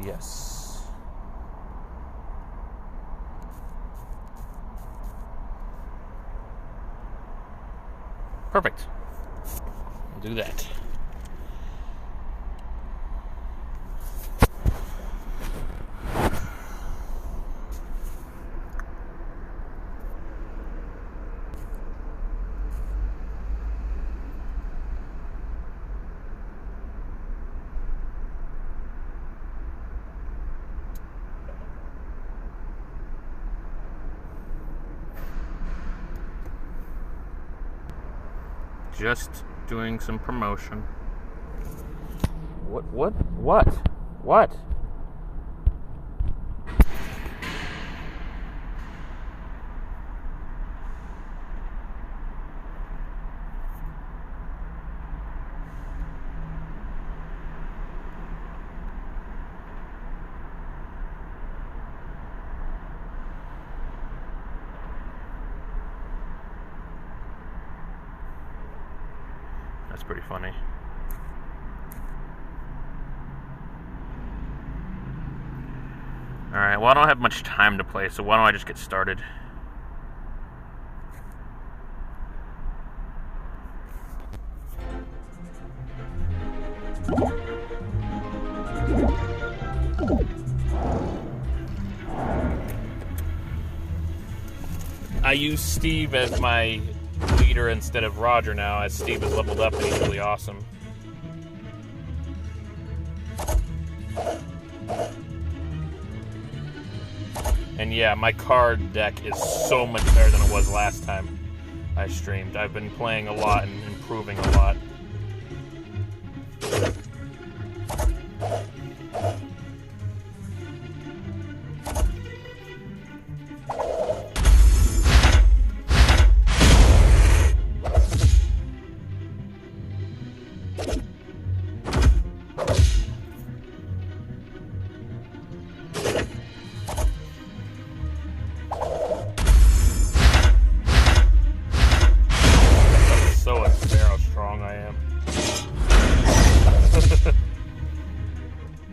Yes. Perfect. I'll do that. Just doing some promotion. What? That's pretty funny. Alright, well I don't have much time to play, so why don't I just get started? I use Steve as my leader instead of Roger now, as Steve is leveled up and he's really awesome. And yeah, my card deck is so much better than it was last time I streamed. I've been playing a lot and improving a lot.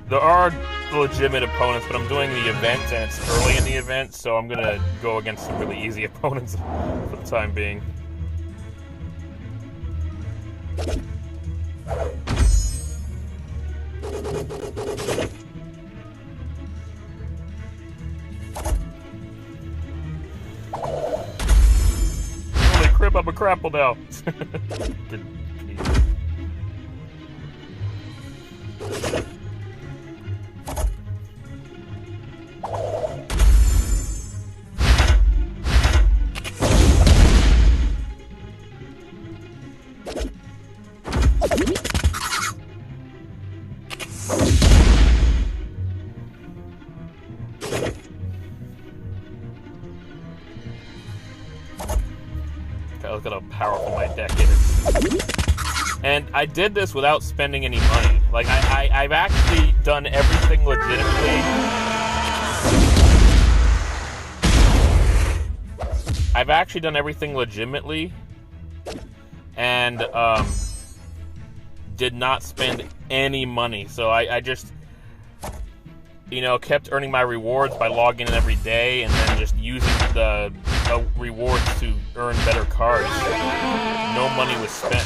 There are legitimate opponents, but I'm doing the event, and it's early in the event, so I'm gonna go against some really easy opponents for the time being. Holy crap, I'm a crapple now. Look at how powerful my deck is. And I did this without spending any money. Like, I've actually done everything legitimately. I've actually done everything legitimately. And, did not spend any money. So I just, you know, kept earning my rewards by logging in every day and then just using the rewards to earn better cards. No money was spent.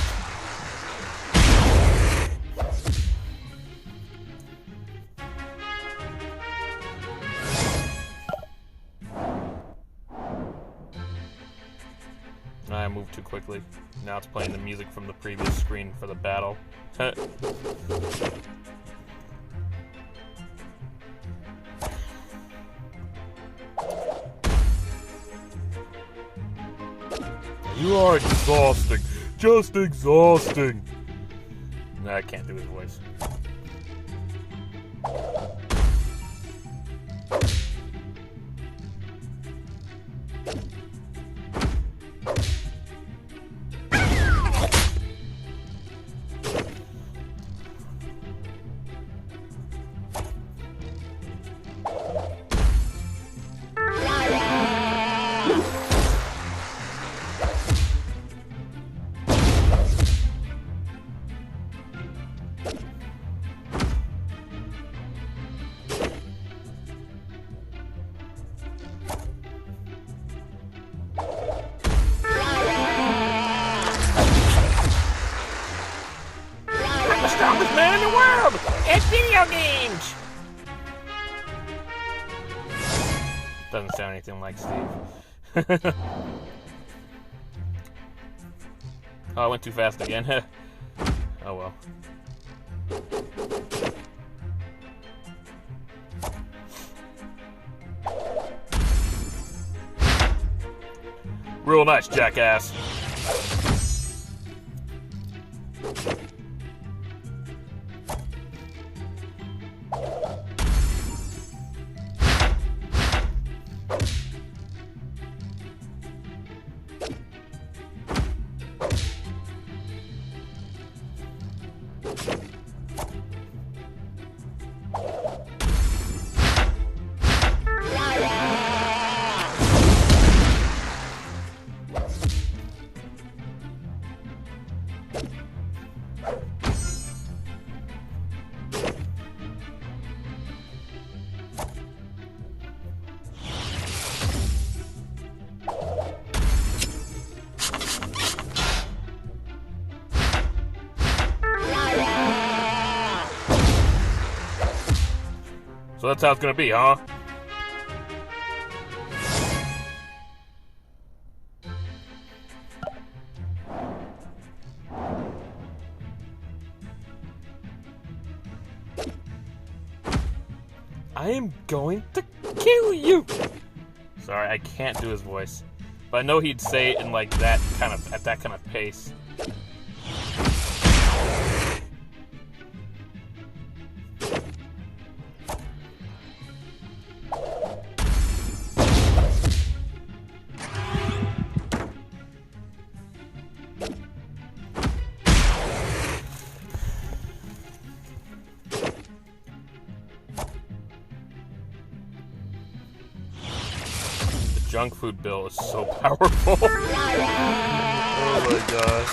I moved too quickly. Now it's playing the music from the previous screen for the battle. You are exhausting. Just exhausting. No, I can't do his voice. video games! Doesn't sound anything like Steve. Oh, I went too fast again. Oh well. Real nice, jackass. So that's how it's gonna be, huh? I am going to kill you! Sorry, I can't do his voice. But I know he'd say it in like that kind of, at that kind of pace. Junk food bill is so powerful. Oh my gosh.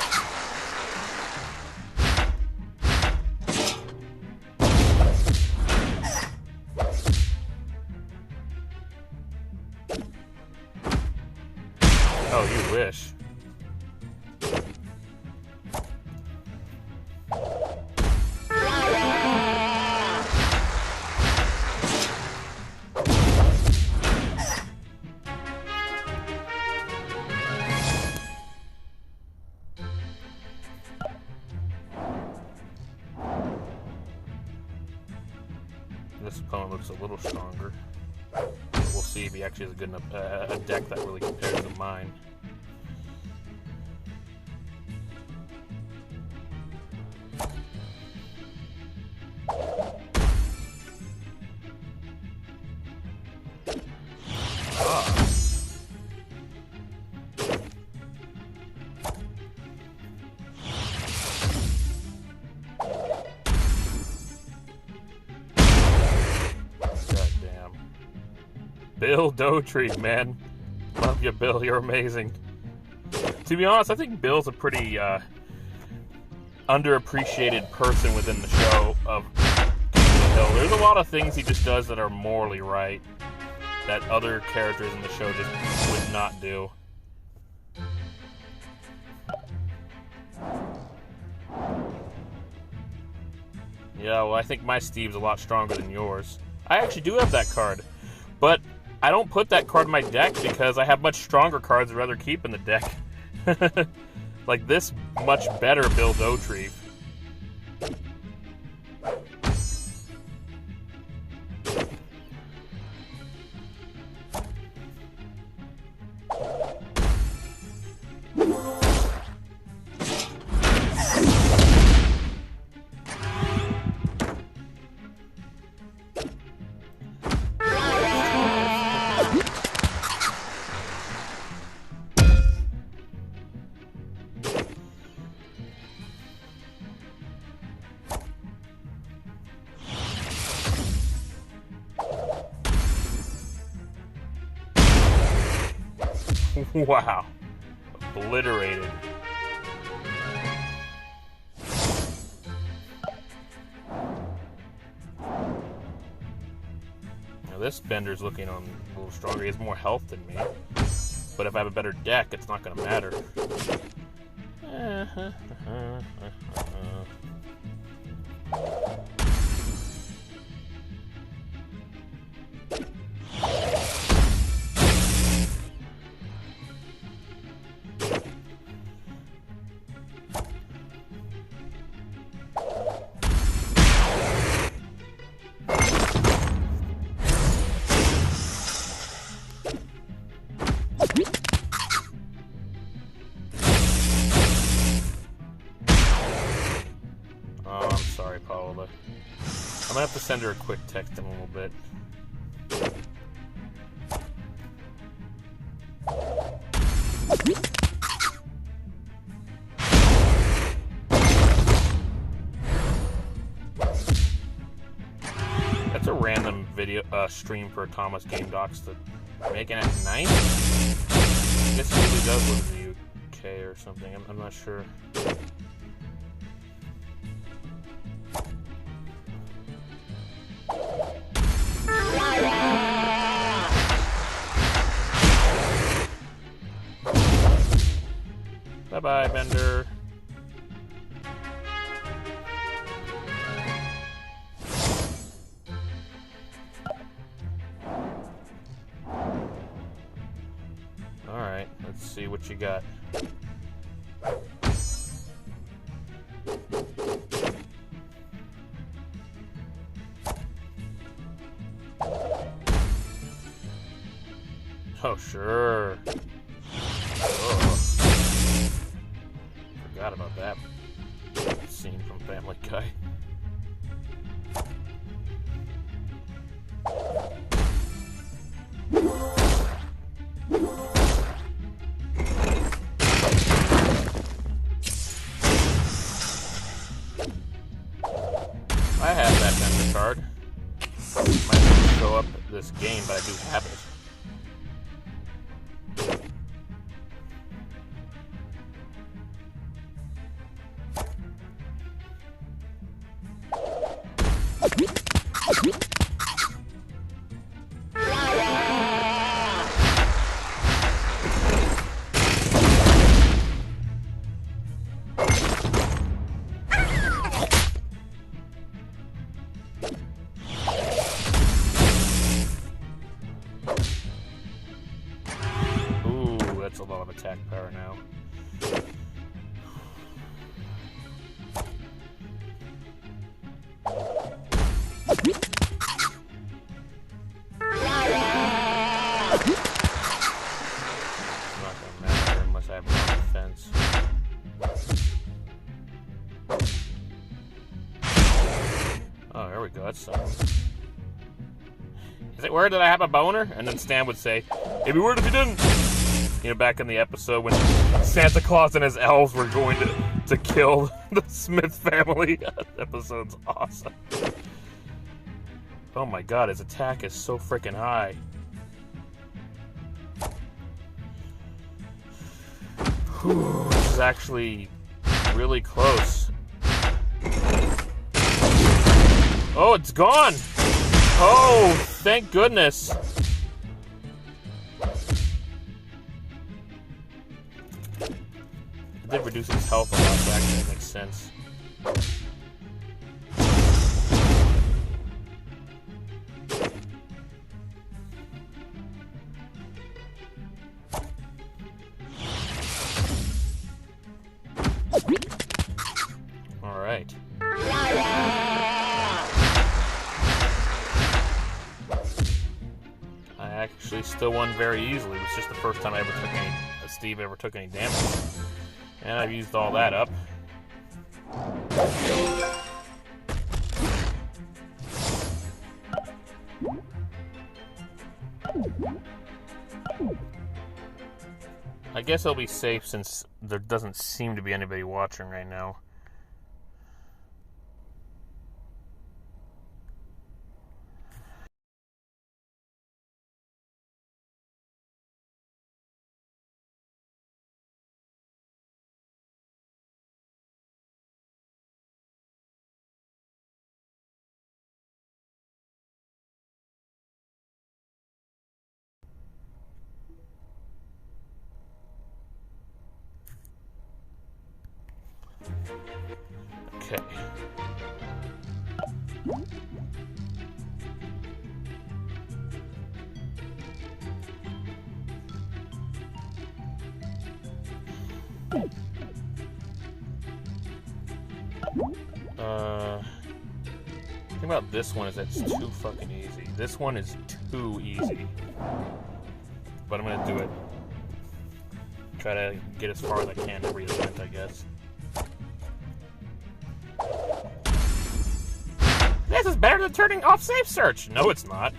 Oh, you wish. This opponent looks a little stronger. But we'll see if he actually has a good enough a deck that really compares to mine. Bill Dotree, man. Love you, Bill. You're amazing. To be honest, I think Bill's a pretty underappreciated person within the show of King of the Hill. There's a lot of things he just does that are morally right that other characters in the show just would not do. Yeah, well, I think my Steve's a lot stronger than yours. I actually do have that card, but I don't put that card in my deck because I have much stronger cards I'd rather keep in the deck. Like this much better Bill Dotree. Wow. Obliterated. Now this Bender's looking on a little stronger. He has more health than me. But if I have a better deck, it's not going to matter. Oh, I'm sorry, Paola. I'm gonna have to send her a quick text in a little bit. That's a random video stream for Thomas Game Docs to make it at night. I guess he really does live in the UK or something. I'm not sure. Bye-bye, Bender. Alright, let's see what you got. Oh, sure. Oh. Forgot about that scene from Family Guy. I have that Bender card. Might not show up this game, but I do have it. That's a lot of attack power now. It's not gonna matter unless I have no defense. Oh, there we go. That's something. Is it weird that I have a boner? And then Stan would say, it'd be weird if you didn't. You know, back in the episode when Santa Claus and his elves were going to kill the Smith family. That episode's awesome. Oh my god, his attack is so freaking high. Whew, this is actually really close. Oh, it's gone! Oh, thank goodness. It did reduce his health a lot, so actually that makes sense. Alright. I actually still won very easily. It was just the first time I ever took any, Steve ever took any damage. And I've used all that up. I guess I'll be safe since there doesn't seem to be anybody watching right now. Okay. The thing about this one is it's too fucking easy. This one is too easy. But I'm gonna do it Try to get as far as I can every event, I guess. This is better than turning off safe search. No, it's not.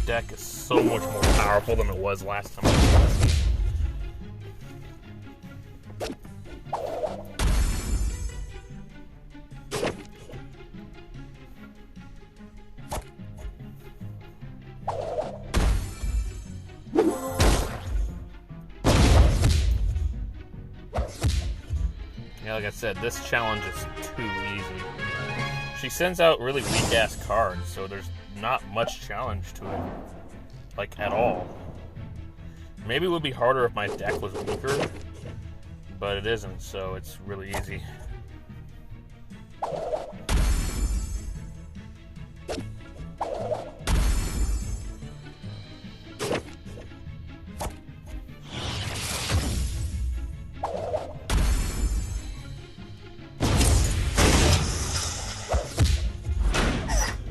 Deck is so much more powerful than it was last time. Yeah, like I said, this challenge is too easy. She sends out really weak-ass cards, so there's not much challenge to it, like at all. Maybe it would be harder if my deck was weaker, but it isn't, so it's really easy.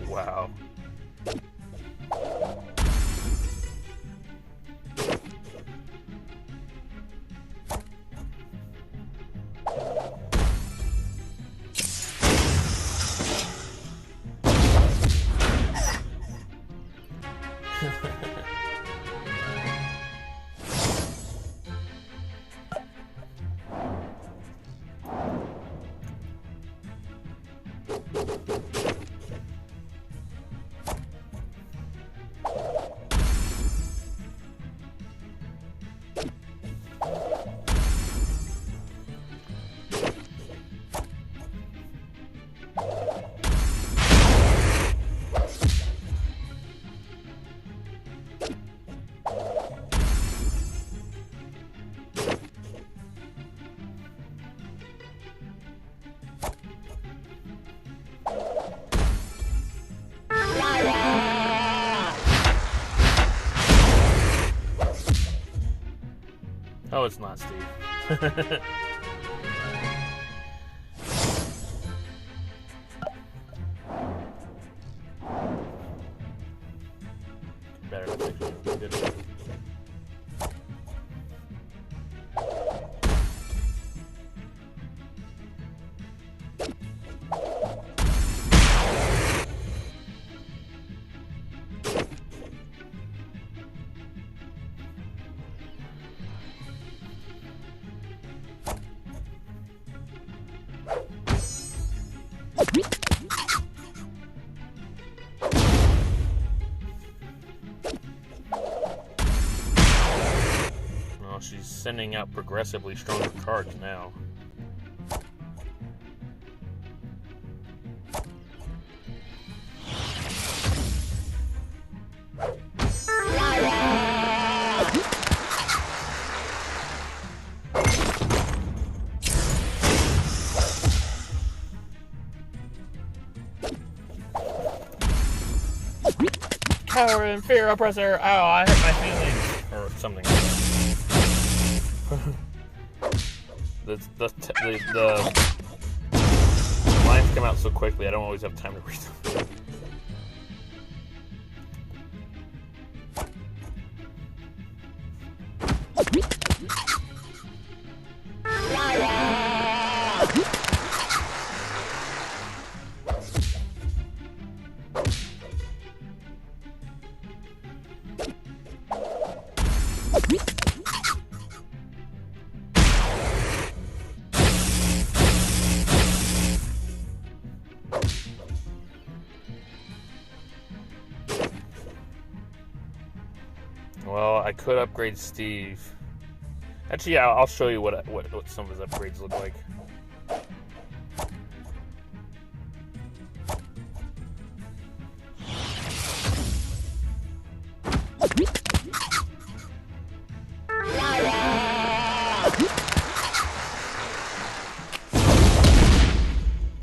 Wow. Oh, it's not Steve. Better not take it. sending out progressively stronger cards now. Power and fear oppressor. Oh, I hurt my feelings, or something. the lines come out so quickly. I don't always have time to read them. Well, I could upgrade Steve. Actually, yeah, I'll show you what some of his upgrades look like.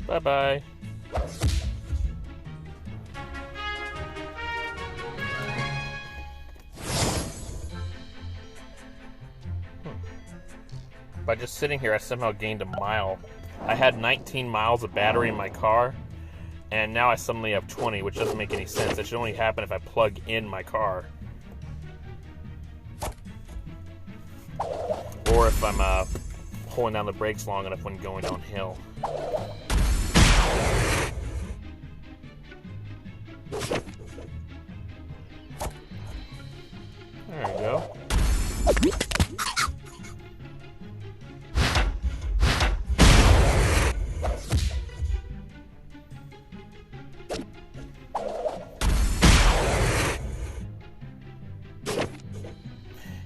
Bye-bye. By just sitting here, I somehow gained a mile. I had 19 miles of battery in my car, and now I suddenly have 20, which doesn't make any sense. It should only happen if I plug in my car. Or if I'm pulling down the brakes long enough when going downhill. There we go.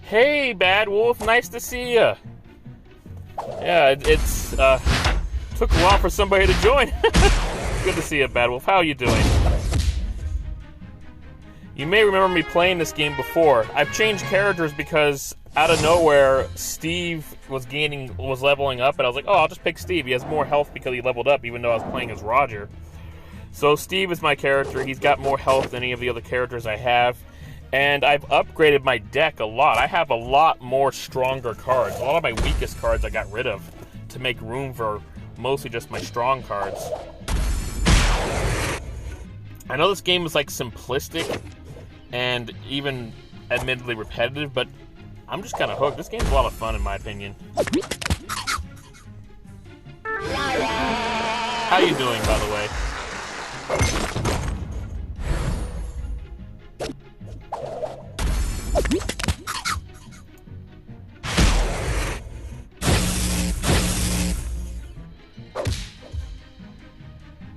Hey, Bad Wolf, nice to see you. Yeah, it's took a while for somebody to join. Good to see you, Bad Wolf. How are you doing? You may remember me playing this game before. I've changed characters because out of nowhere, Steve was leveling up, and I was like, oh, I'll just pick Steve. He has more health because he leveled up, even though I was playing as Roger. So Steve is my character. He's got more health than any of the other characters I have. And I've upgraded my deck a lot. I have a lot more stronger cards. A lot of my weakest cards I got rid of to make room for mostly just my strong cards. I know this game is like simplistic and even admittedly repetitive, but I'm just kind of hooked. This game's a lot of fun in my opinion. How you doing, by the way?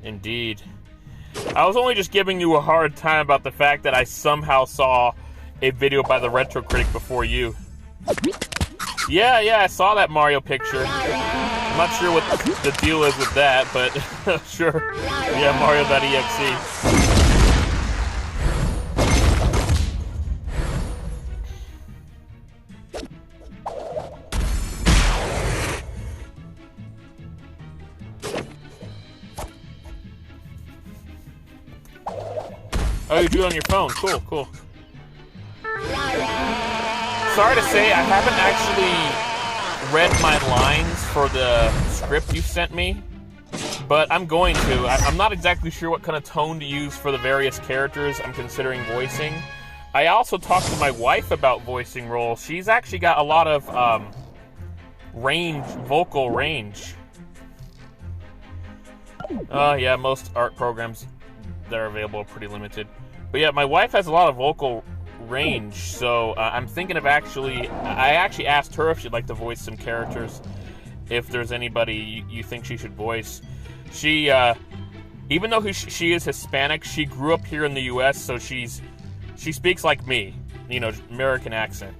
Indeed. I was only just giving you a hard time about the fact that I somehow saw a video by the Retro Critic before you. Yeah, I saw that Mario picture. I'm not sure what the deal is with that, but sure. Yeah, Mario.exe. Oh, you do it on your phone. Cool. Sorry to say, I haven't actually read my lines for the script you sent me, but I'm going to. I'm not exactly sure what kind of tone to use for the various characters I'm considering voicing. I also talked to my wife about voicing roles. She's actually got a lot of vocal range. Yeah, most art programs that are available are pretty limited. But yeah, my wife has a lot of vocal range, so I'm thinking of I actually asked her if she'd like to voice some characters, if there's anybody you think she should voice. She, even though she is Hispanic, she grew up here in the U.S., so she speaks like me, American accent.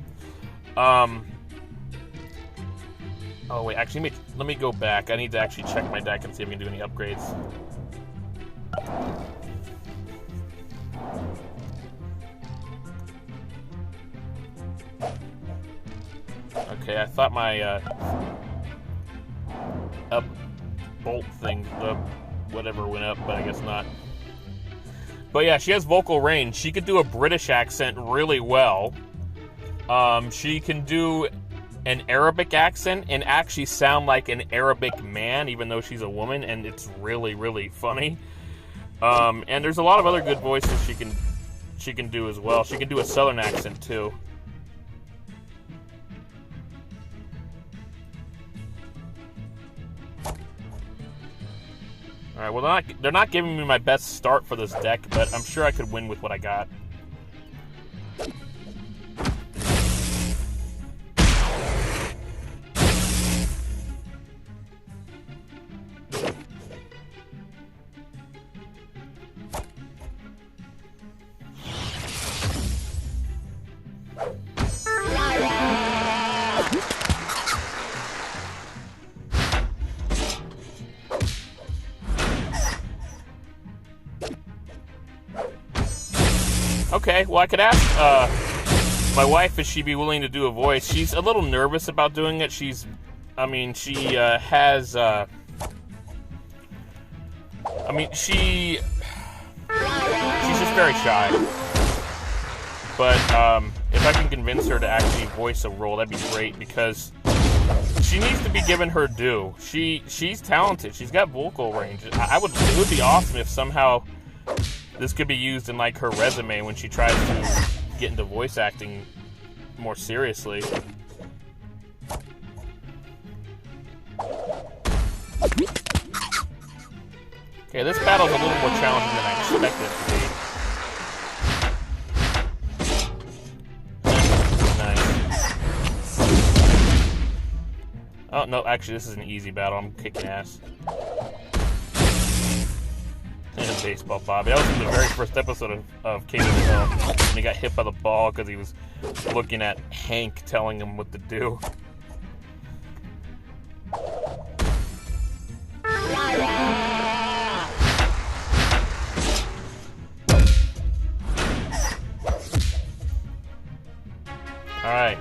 Oh wait, actually, let me go back. I need to actually check my deck and see if we can do any upgrades. Okay, I thought my up bolt thing, whatever went up, but I guess not. But yeah, she has vocal range. She could do a British accent really well. She can do an Arabic accent and actually sound like an Arabic man, even though she's a woman, and it's really, really funny. And there's a lot of other good voices she can do as well. She can do a Southern accent too. Alright, well they're not giving me my best start for this deck, but I'm sure I could win with what I got. Okay, well I could ask my wife if she'd be willing to do a voice. She's a little nervous about doing it. She has she's just very shy. But if I can convince her to actually voice a role, that'd be great, because she needs to be given her due. She's talented. She's got vocal range. It would be awesome if somehow this could be used in like her resume when she tries to get into voice acting more seriously. Okay, this battle's a little more challenging than I expected it to be. Nice. Oh, no, actually, this is an easy battle. I'm kicking ass. Baseball Bobby. That was in the very first episode of King of the Hill. And he got hit by the ball because he was looking at Hank telling him what to do. Alright.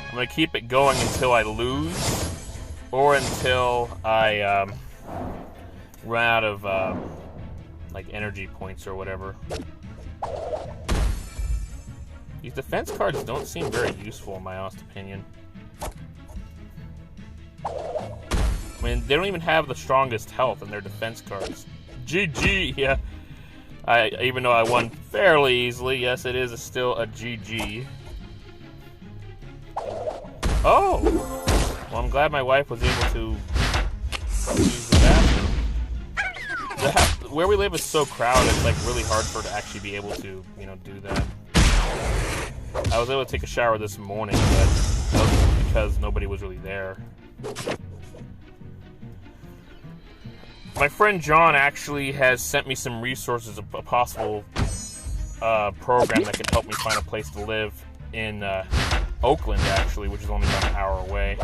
I'm going to keep it going until I lose, or until I run out of like energy points or whatever. These defense cards don't seem very useful in my honest opinion. I mean, they don't even have the strongest health in their defense cards. GG, yeah. Even though I won fairly easily, yes, it is still a GG. Oh! Well, I'm glad my wife was able to use the bathroom. Where we live is so crowded, it's like really hard for her to actually be able to, do that. I was able to take a shower this morning, but that was because nobody was really there. My friend John actually has sent me some resources, a possible program that could help me find a place to live in Oakland, actually, which is only about an hour away.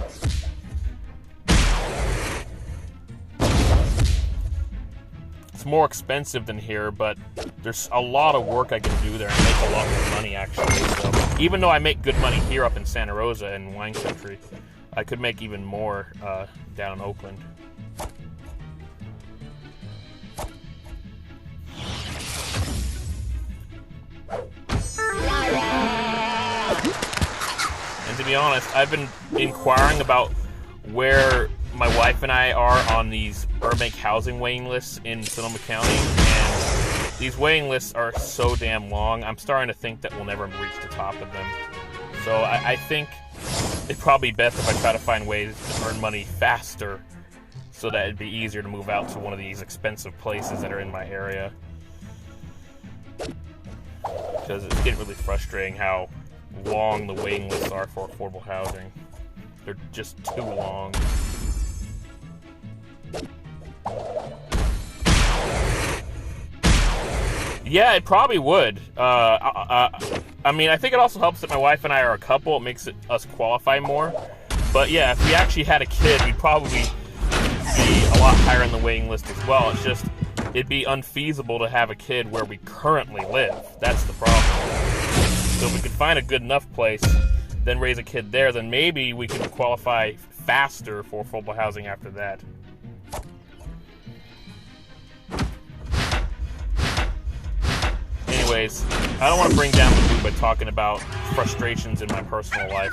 More expensive than here, but there's a lot of work I can do there and make a lot more money, actually. So even though I make good money here up in Santa Rosa and wine country, I could make even more down in Oakland. And to be honest, I've been inquiring about where my wife and I are on these Burbank housing waiting lists in Sonoma County, and these waiting lists are so damn long. I'm starting to think that we'll never reach the top of them. So I think it's probably best if I try to find ways to earn money faster, so that it'd be easier to move out to one of these expensive places that are in my area. Because it's getting really frustrating how long the waiting lists are for affordable housing. They're just too long. Yeah, it probably would. I mean, I think it also helps that my wife and I are a couple. It makes us qualify more. But yeah, if we actually had a kid, we'd probably be a lot higher on the waiting list as well. It's just, it'd be unfeasible to have a kid where we currently live. That's the problem. So if we could find a good enough place, then raise a kid there, then maybe we could qualify faster for affordable housing after that. Anyways, I don't want to bring down the mood by talking about frustrations in my personal life.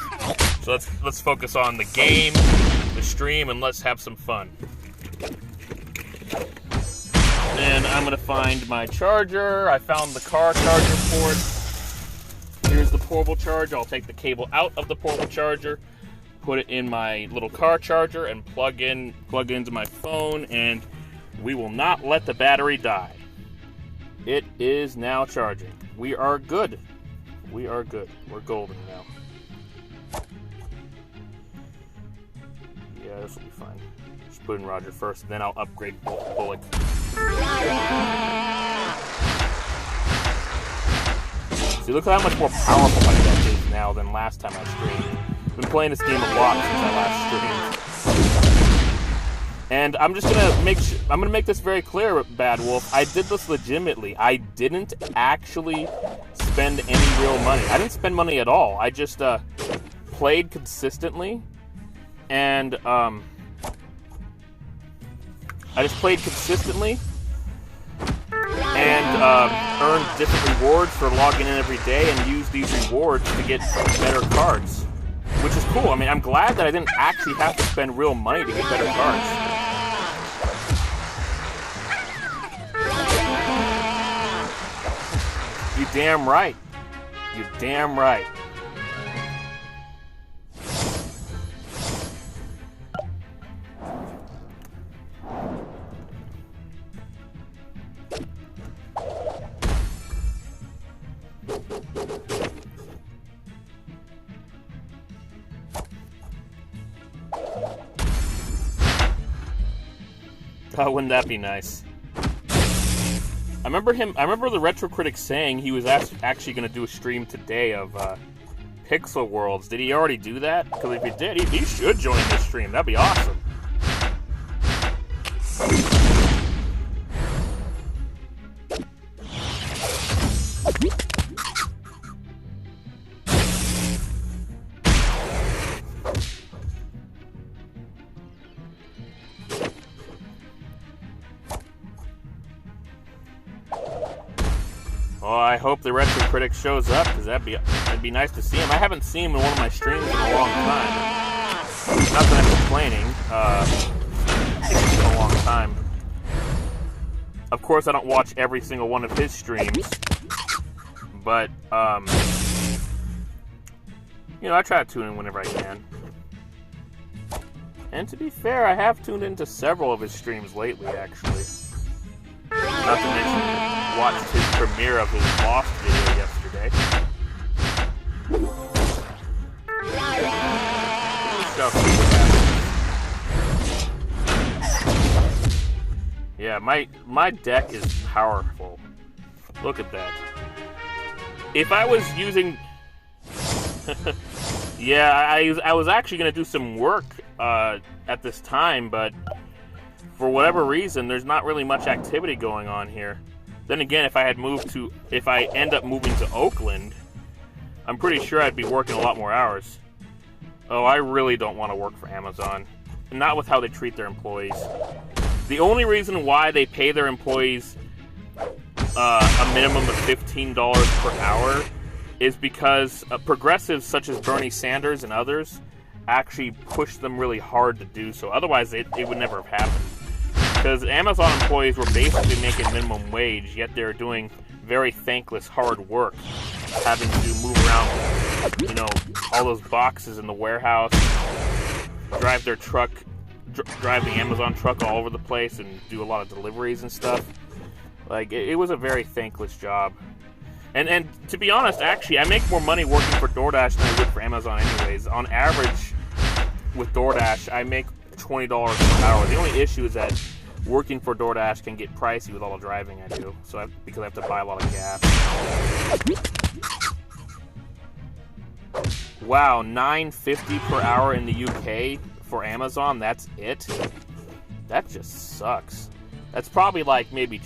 So let's focus on the game, the stream, and let's have some fun. And I'm gonna find my charger. I found the car charger port. Here's the portable charger. I'll take the cable out of the portable charger, put it in my little car charger, and plug into my phone, and we will not let the battery die. It is now charging. We are good. We are good. We're golden now. Yeah, this will be fine. Just put in Roger first, and then I'll upgrade Bullock. See, look how much more powerful my deck is now than last time I streamed. I've been playing this game a lot since I last streamed. And I'm just gonna make this very clear, Bad Wolf. I did this legitimately. I didn't actually spend any real money. I didn't spend money at all. I just played consistently, and earned different rewards for logging in every day, and used these rewards to get better cards, which is cool. I mean, I'm glad that I didn't actually have to spend real money to get better cards. You damn right. You damn right. Oh, wouldn't that be nice? I remember the Retro Critic saying he was actually going to do a stream today of Pixel Worlds. Did he already do that? Because if he did, he should join this stream. That'd be awesome. Well, I hope the Retro Critic shows up, because that'd be nice to see him. I haven't seen him in one of my streams in a long time. Not that I'm complaining. It's been a long time. Of course, I don't watch every single one of his streams, but you know, I try to tune in whenever I can. And to be fair, I have tuned into several of his streams lately, actually. Not to mention, watched his premiere of his Lost video yesterday. Yeah, my deck is powerful. Look at that. If I was using... yeah, I was actually going to do some work at this time, but for whatever reason, there's not really much activity going on here. Then again, if I end up moving to Oakland, I'm pretty sure I'd be working a lot more hours. Oh, I really don't want to work for Amazon. Not with how they treat their employees. The only reason why they pay their employees a minimum of $15 per hour is because progressives such as Bernie Sanders and others actually push them really hard to do so. Otherwise, it would never have happened. Because Amazon employees were basically making minimum wage, yet they're doing very thankless hard work, having to move around, you know, all those boxes in the warehouse, drive their truck, drive the Amazon truck all over the place, and do a lot of deliveries and stuff. Like, it was a very thankless job. And to be honest, actually, I make more money working for DoorDash than I would for Amazon anyways. On average, with DoorDash, I make $20 per hour. The only issue is that working for DoorDash can get pricey with all the driving I do, because I have to buy a lot of gas. Wow, $9.50 per hour in the UK for Amazon. That's it. That just sucks. That's probably like maybe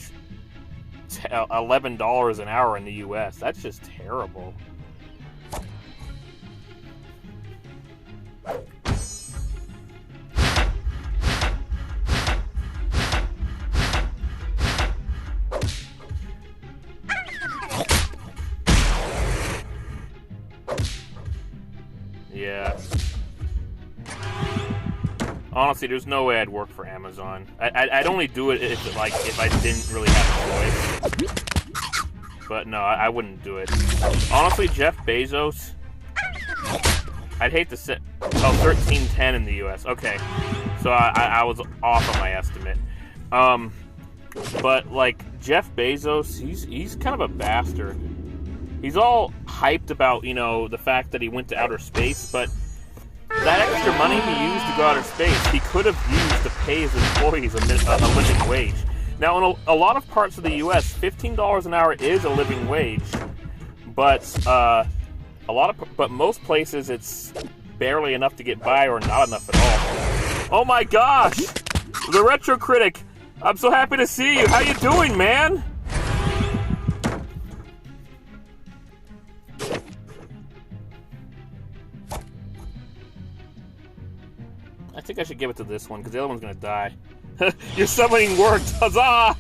$11 an hour in the US. That's just terrible. Yeah. Honestly, there's no way I'd work for Amazon. I'd only do it if I didn't really have a choice. But no, I wouldn't do it. Honestly, Jeff Bezos, I'd hate to say... Oh, $13.10 in the US. Okay. So I was off on my estimate. But, like, Jeff Bezos, he's kind of a bastard. He's all hyped about, you know, the fact that he went to outer space, but that extra money he used to go outer space, he could have used to pay his employees a living wage. Now, in a lot of parts of the U.S., $15 an hour is a living wage, but but most places it's barely enough to get by or not enough at all. Oh my gosh! The Retro Critic! I'm so happy to see you! How you doing, man? I think I should give it to this one, because the other one's going to die. Your summoning worked! Huzzah!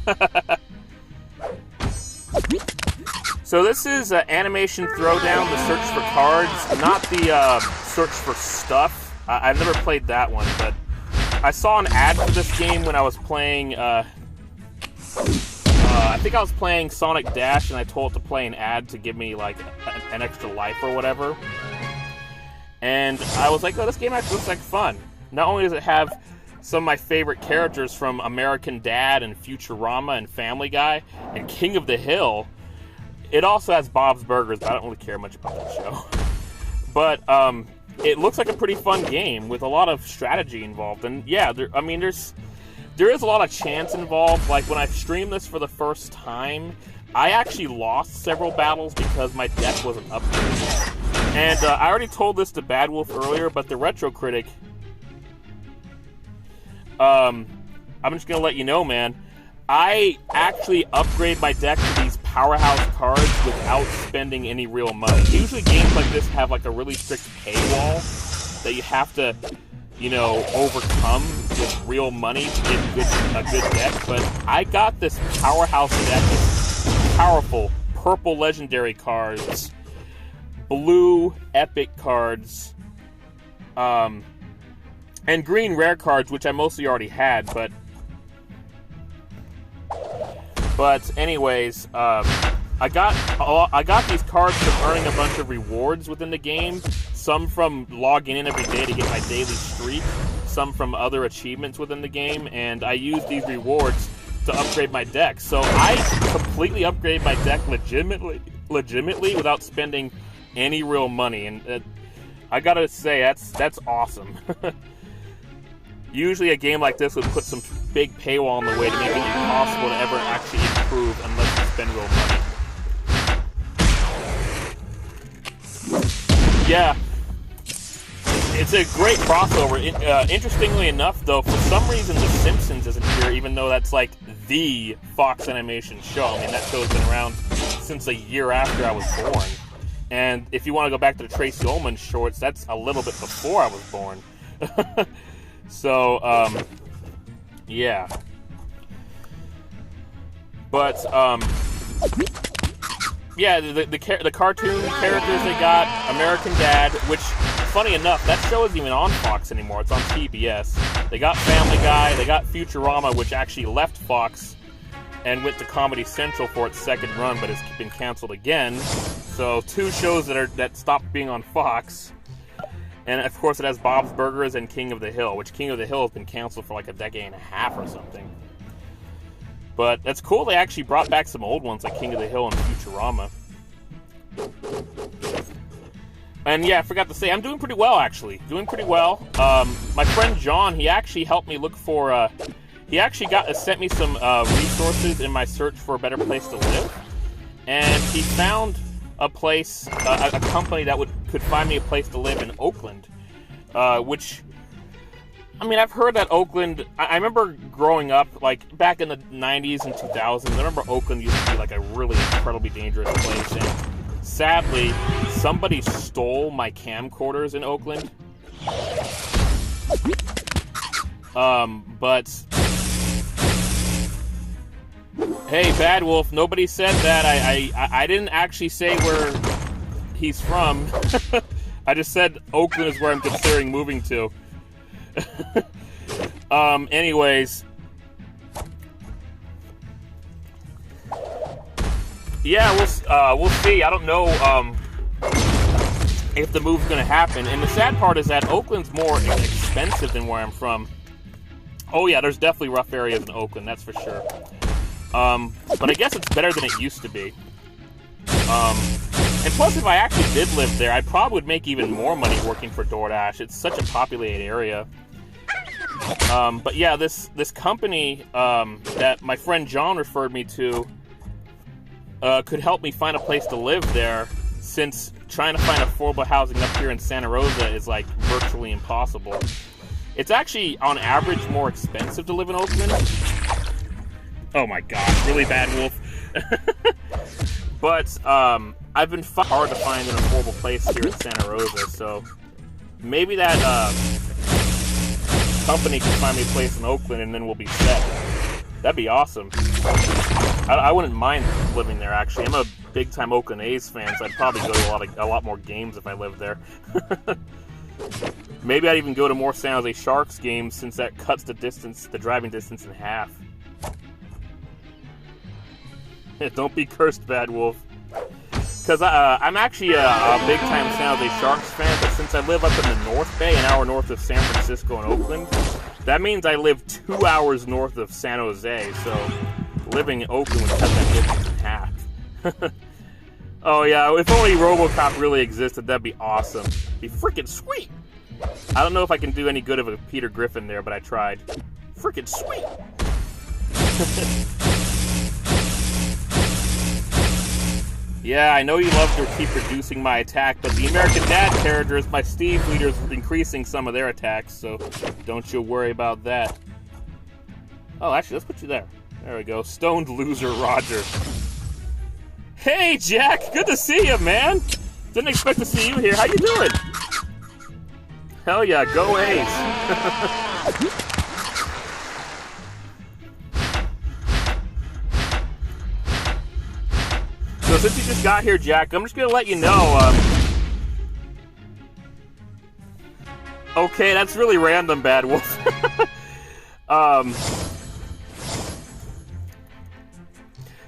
So this is Animation Throwdown, the search for cards, not the search for stuff. I've never played that one, but I saw an ad for this game when I was playing, I think I was playing Sonic Dash, and I told it to play an ad to give me, like, an extra life or whatever. And I was like, oh, this game actually looks like fun. Not only does it have some of my favorite characters from American Dad and Futurama and Family Guy and King of the Hill, it also has Bob's Burgers, but I don't really care much about that show. But it looks like a pretty fun game with a lot of strategy involved. And yeah, there is a lot of chance involved. Like when I streamed this for the first time, I actually lost several battles because my deck wasn't upgraded. And I already told this to Bad Wolf earlier, but the Retro Critic... I'm just gonna let you know, man. I actually upgrade my deck to these powerhouse cards without spending any real money. Usually games like this have like a really strict paywall that you have to, you know, overcome with real money to get a good deck. But I got this powerhouse deck with powerful purple legendary cards, blue epic cards, and green rare cards, which I mostly already had, but anyways, I got these cards from earning a bunch of rewards within the game. Some from logging in every day to get my daily streak, some from other achievements within the game, and I use these rewards to upgrade my deck. So I completely upgrade my deck legitimately without spending any real money, and I gotta say that's awesome. Usually a game like this would put some big paywall in the way to make it impossible to ever actually improve unless you spend real money. Yeah. It's a great crossover. Interestingly enough, though, for some reason The Simpsons isn't here, even though that's like the Fox Animation show. I mean, that show's been around since a year after I was born. And if you want to go back to the Tracy Ullman shorts, that's a little bit before I was born. So, yeah. But, yeah, the cartoon characters they got, American Dad, which, funny enough, that show isn't even on Fox anymore. It's on PBS. They got Family Guy, they got Futurama, which actually left Fox and went to Comedy Central for its second run, but it's been canceled again. So, two shows that stopped being on Fox. And, of course, it has Bob's Burgers and King of the Hill, which King of the Hill has been canceled for like a decade and a half or something. But that's cool they actually brought back some old ones like King of the Hill and Futurama. And, yeah, I forgot to say, I'm doing pretty well, actually. Doing pretty well. My friend John, he actually helped me look for... he actually sent me some resources in my search for a better place to live. And he found a place, a company that could find me a place to live in Oakland, which, I mean, I've heard that Oakland, I remember growing up, like, back in the 90s and 2000s, I remember Oakland used to be, like, a really incredibly dangerous place, and sadly, somebody stole my camcorders in Oakland, but, hey, Bad Wolf, nobody said that. I didn't actually say where he's from. I just said Oakland is where I'm considering moving to. Anyways. Yeah, we'll see. I don't know if the move's gonna happen. And the sad part is that Oakland's more expensive than where I'm from. Oh yeah, there's definitely rough areas in Oakland, that's for sure. But I guess it's better than it used to be. And plus, if I actually did live there, I probably would make even more money working for DoorDash. It's such a populated area. But yeah, this company that my friend John referred me to could help me find a place to live there, since trying to find affordable housing up here in Santa Rosa is like virtually impossible. It's actually, on average, more expensive to live in Oakland. Oh my gosh, really Bad Wolf. But I've been hard to find an affordable place here in Santa Rosa, so maybe that company can find me a place in Oakland and then we'll be set. That'd be awesome. I wouldn't mind living there, actually. I'm a big-time Oakland A's fan, so I'd probably go to a lot more games if I lived there. Maybe I'd even go to more San Jose Sharks games, since that cuts the driving distance in half. Don't be cursed, Bad Wolf. Because I'm actually a big-time San Jose Sharks fan, but since I live up in the North Bay, an hour north of San Francisco and Oakland, that means I live 2 hours north of San Jose, so living in Oakland would cut that distance in half. Oh yeah, if only RoboCop really existed, that'd be awesome. Be freaking sweet! I don't know if I can do any good of a Peter Griffin there, but I tried. Freaking sweet! Yeah, I know you love to keep reducing my attack, but the American Dad characters, my Steve leaders, increasing some of their attacks, so don't you worry about that. Oh, actually, let's put you there. There we go. Stoned loser Roger. Hey, Jack! Good to see you, man! Didn't expect to see you here. How you doing? Hell yeah, go A's! So since you just got here, Jack, I'm just gonna let you know, okay, that's really random, Bad Wolf.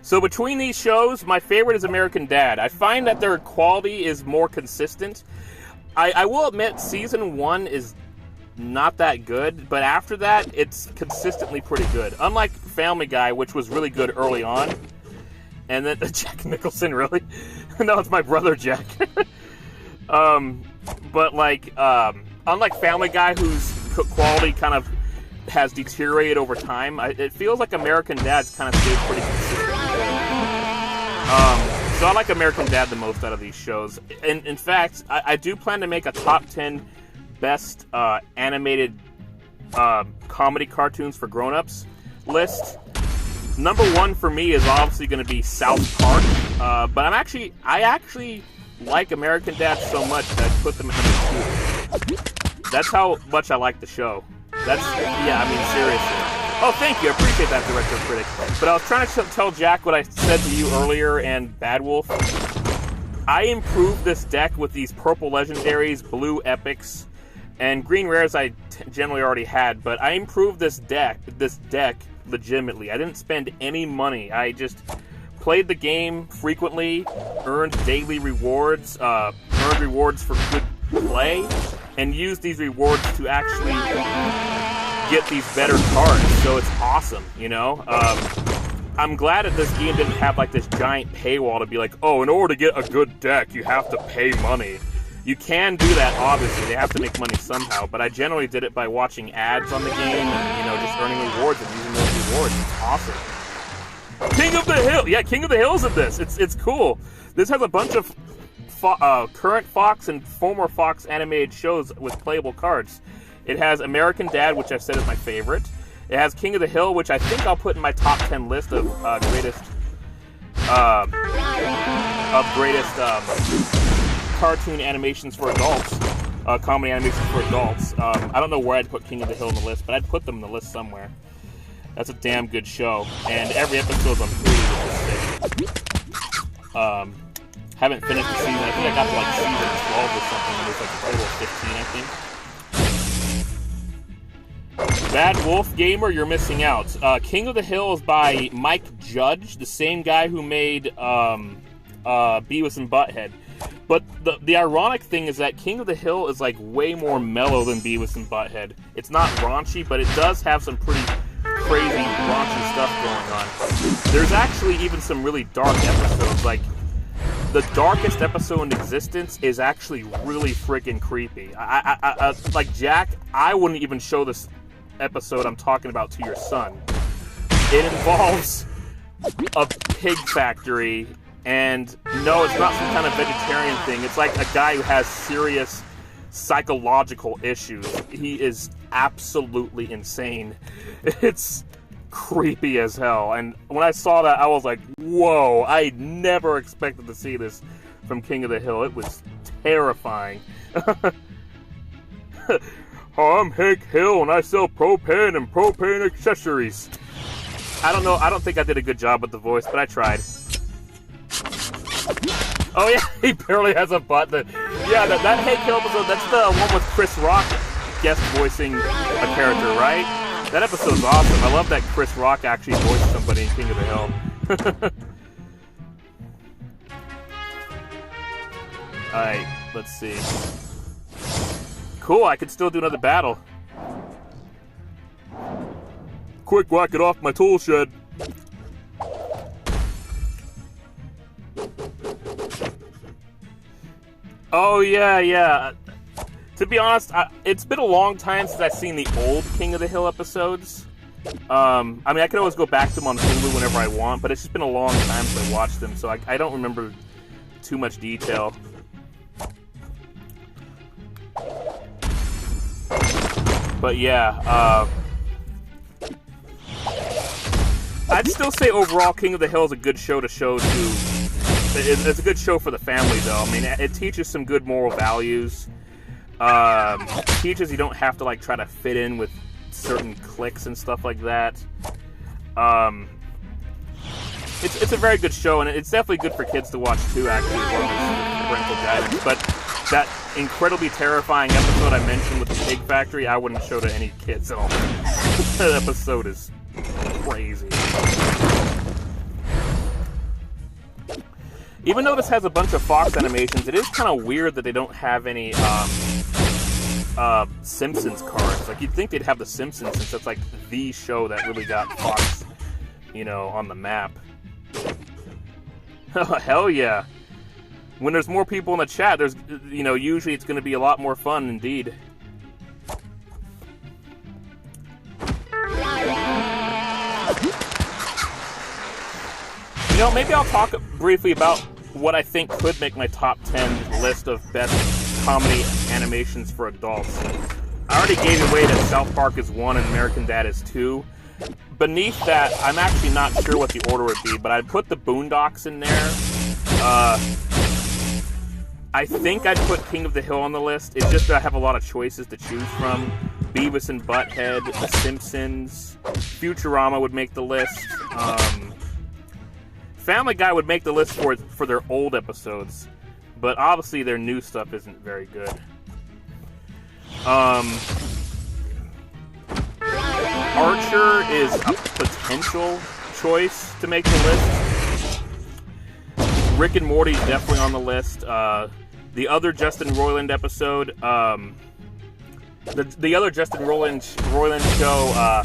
So between these shows, my favorite is American Dad. I find that their quality is more consistent. I will admit, Season 1 is not that good, but after that, it's consistently pretty good. Unlike Family Guy, which was really good early on. And then Jack Nicholson, really? No, it's my brother Jack. But like, unlike Family Guy, whose quality kind of has deteriorated over time, it feels like American Dad's kind of stayed pretty consistent. So I like American Dad the most out of these shows. And in fact, I do plan to make a top 10 best animated comedy cartoons for grown-ups list. Number 1 for me is obviously going to be South Park, but I actually like American Dad so much that I put them at number 2. That's how much I like the show. Yeah, I mean, seriously. Oh, thank you, I appreciate that, Director Critic. But I was trying to tell Jack what I said to you earlier and Bad Wolf. I improved this deck with these purple legendaries, blue epics, and green rares I generally already had, but I improved this deck legitimately. I didn't spend any money. I just played the game frequently, earned daily rewards, earned rewards for good play, and used these rewards to actually get these better cards. So it's awesome, you know? I'm glad that this game didn't have like this giant paywall to be like, oh, in order to get a good deck, you have to pay money. You can do that, obviously. They have to make money somehow, but I generally did it by watching ads on the game and, you know, just earning rewards and using those rewards. It's awesome. King of the Hill. Yeah, King of the Hill's in this. It's cool. This has a bunch of current Fox and former Fox animated shows with playable cards. It has American Dad, which I've said is my favorite. It has King of the Hill, which I think I'll put in my top 10 list of greatest cartoon animations for adults, comedy animations for adults. I don't know where I'd put King of the Hill on the list, but I'd put them in the list somewhere. That's a damn good show, and every episode's on Hulu, which is sick. Haven't finished the season. I think I got to like season 12 or something. There's like a total of 15, I think. Bad Wolf Gamer, you're missing out. King of the Hill is by Mike Judge, the same guy who made Beavis and Butthead. But the ironic thing is that King of the Hill is like way more mellow than Beavis and Butthead. It's not raunchy, but it does have some pretty crazy raunchy stuff going on. There's actually even some really dark episodes. Like the darkest episode in existence is actually really freaking creepy. I like Jack, I wouldn't even show this episode I'm talking about to your son. It involves a pig factory, and no, it's not some kind of vegetarian thing. It's like a guy who has serious psychological issues. He is absolutely insane. It's creepy as hell. And when I saw that, I was like, whoa, I never expected to see this from King of the Hill. It was terrifying. I'm Hank Hill, and I sell propane and propane accessories. I don't know, I don't think I did a good job with the voice, but I tried. Oh yeah, he barely has a butt. That Hank Hill episode, that's the one with Chris Rock guest voicing a character, right? That episode's awesome. I love that Chris Rock actually voiced somebody in King of the Hill. Alright, let's see. Cool, I could still do another battle. Quick, whack it off my tool shed. Oh, yeah. To be honest, it's been a long time since I've seen the old King of the Hill episodes. I mean, I can always go back to them on Hulu whenever I want, but it's just been a long time since I watched them, so I don't remember too much detail. But yeah, I'd still say overall King of the Hill is a good show to show to. It's a good show for the family, though. I mean, it teaches some good moral values. Teaches you don't have to like try to fit in with certain cliques and stuff like that. It's a very good show, and it's definitely good for kids to watch too. Actually, as long as parental guidance. But that incredibly terrifying episode I mentioned with the pig factory, I wouldn't show to any kids at all. That episode is crazy. Even though this has a bunch of Fox animations, it is kind of weird that they don't have any Simpsons cards. Like, you'd think they'd have the Simpsons, since that's like the show that really got Fox, on the map. Oh, hell yeah. When there's more people in the chat, there's, usually it's going to be a lot more fun indeed. Maybe I'll talk briefly about what I think could make my top 10 list of best comedy animations for adults. I already gave away that South Park is 1 and American Dad is 2. Beneath that, I'm actually not sure what the order would be, but I'd put the Boondocks in there. I think I'd put King of the Hill on the list. It's just that I have a lot of choices to choose from. Beavis and Butthead, The Simpsons, Futurama would make the list. Family Guy would make the list for their old episodes, but obviously their new stuff isn't very good. Archer is a potential choice to make the list. Rick and Morty is definitely on the list. The other Justin Roiland episode, the other Justin Roiland show,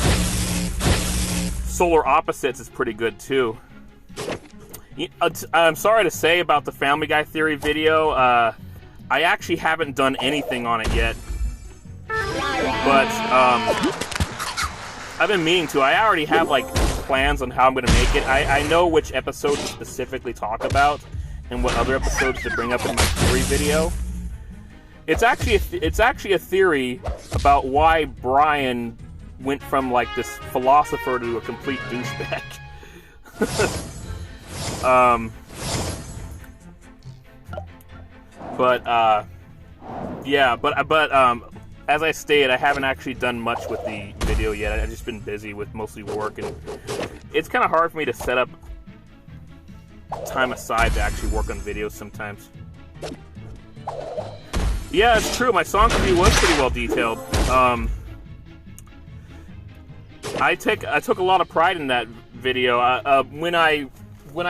Solar Opposites, is pretty good too. I'm sorry to say about the Family Guy Theory video, I actually haven't done anything on it yet, but I've been meaning to. I already have like plans on how I'm going to make it. I know which episodes to specifically talk about and what other episodes to bring up in my theory video. It's actually a theory about why Brian went from like this philosopher to a complete douchebag. Yeah, but as I stated, I haven't actually done much with the video yet. I've just been busy with mostly work, and it's kind of hard for me to set up time aside to actually work on videos sometimes. Yeah, it's true. My song review was pretty well detailed. I took a lot of pride in that video. When I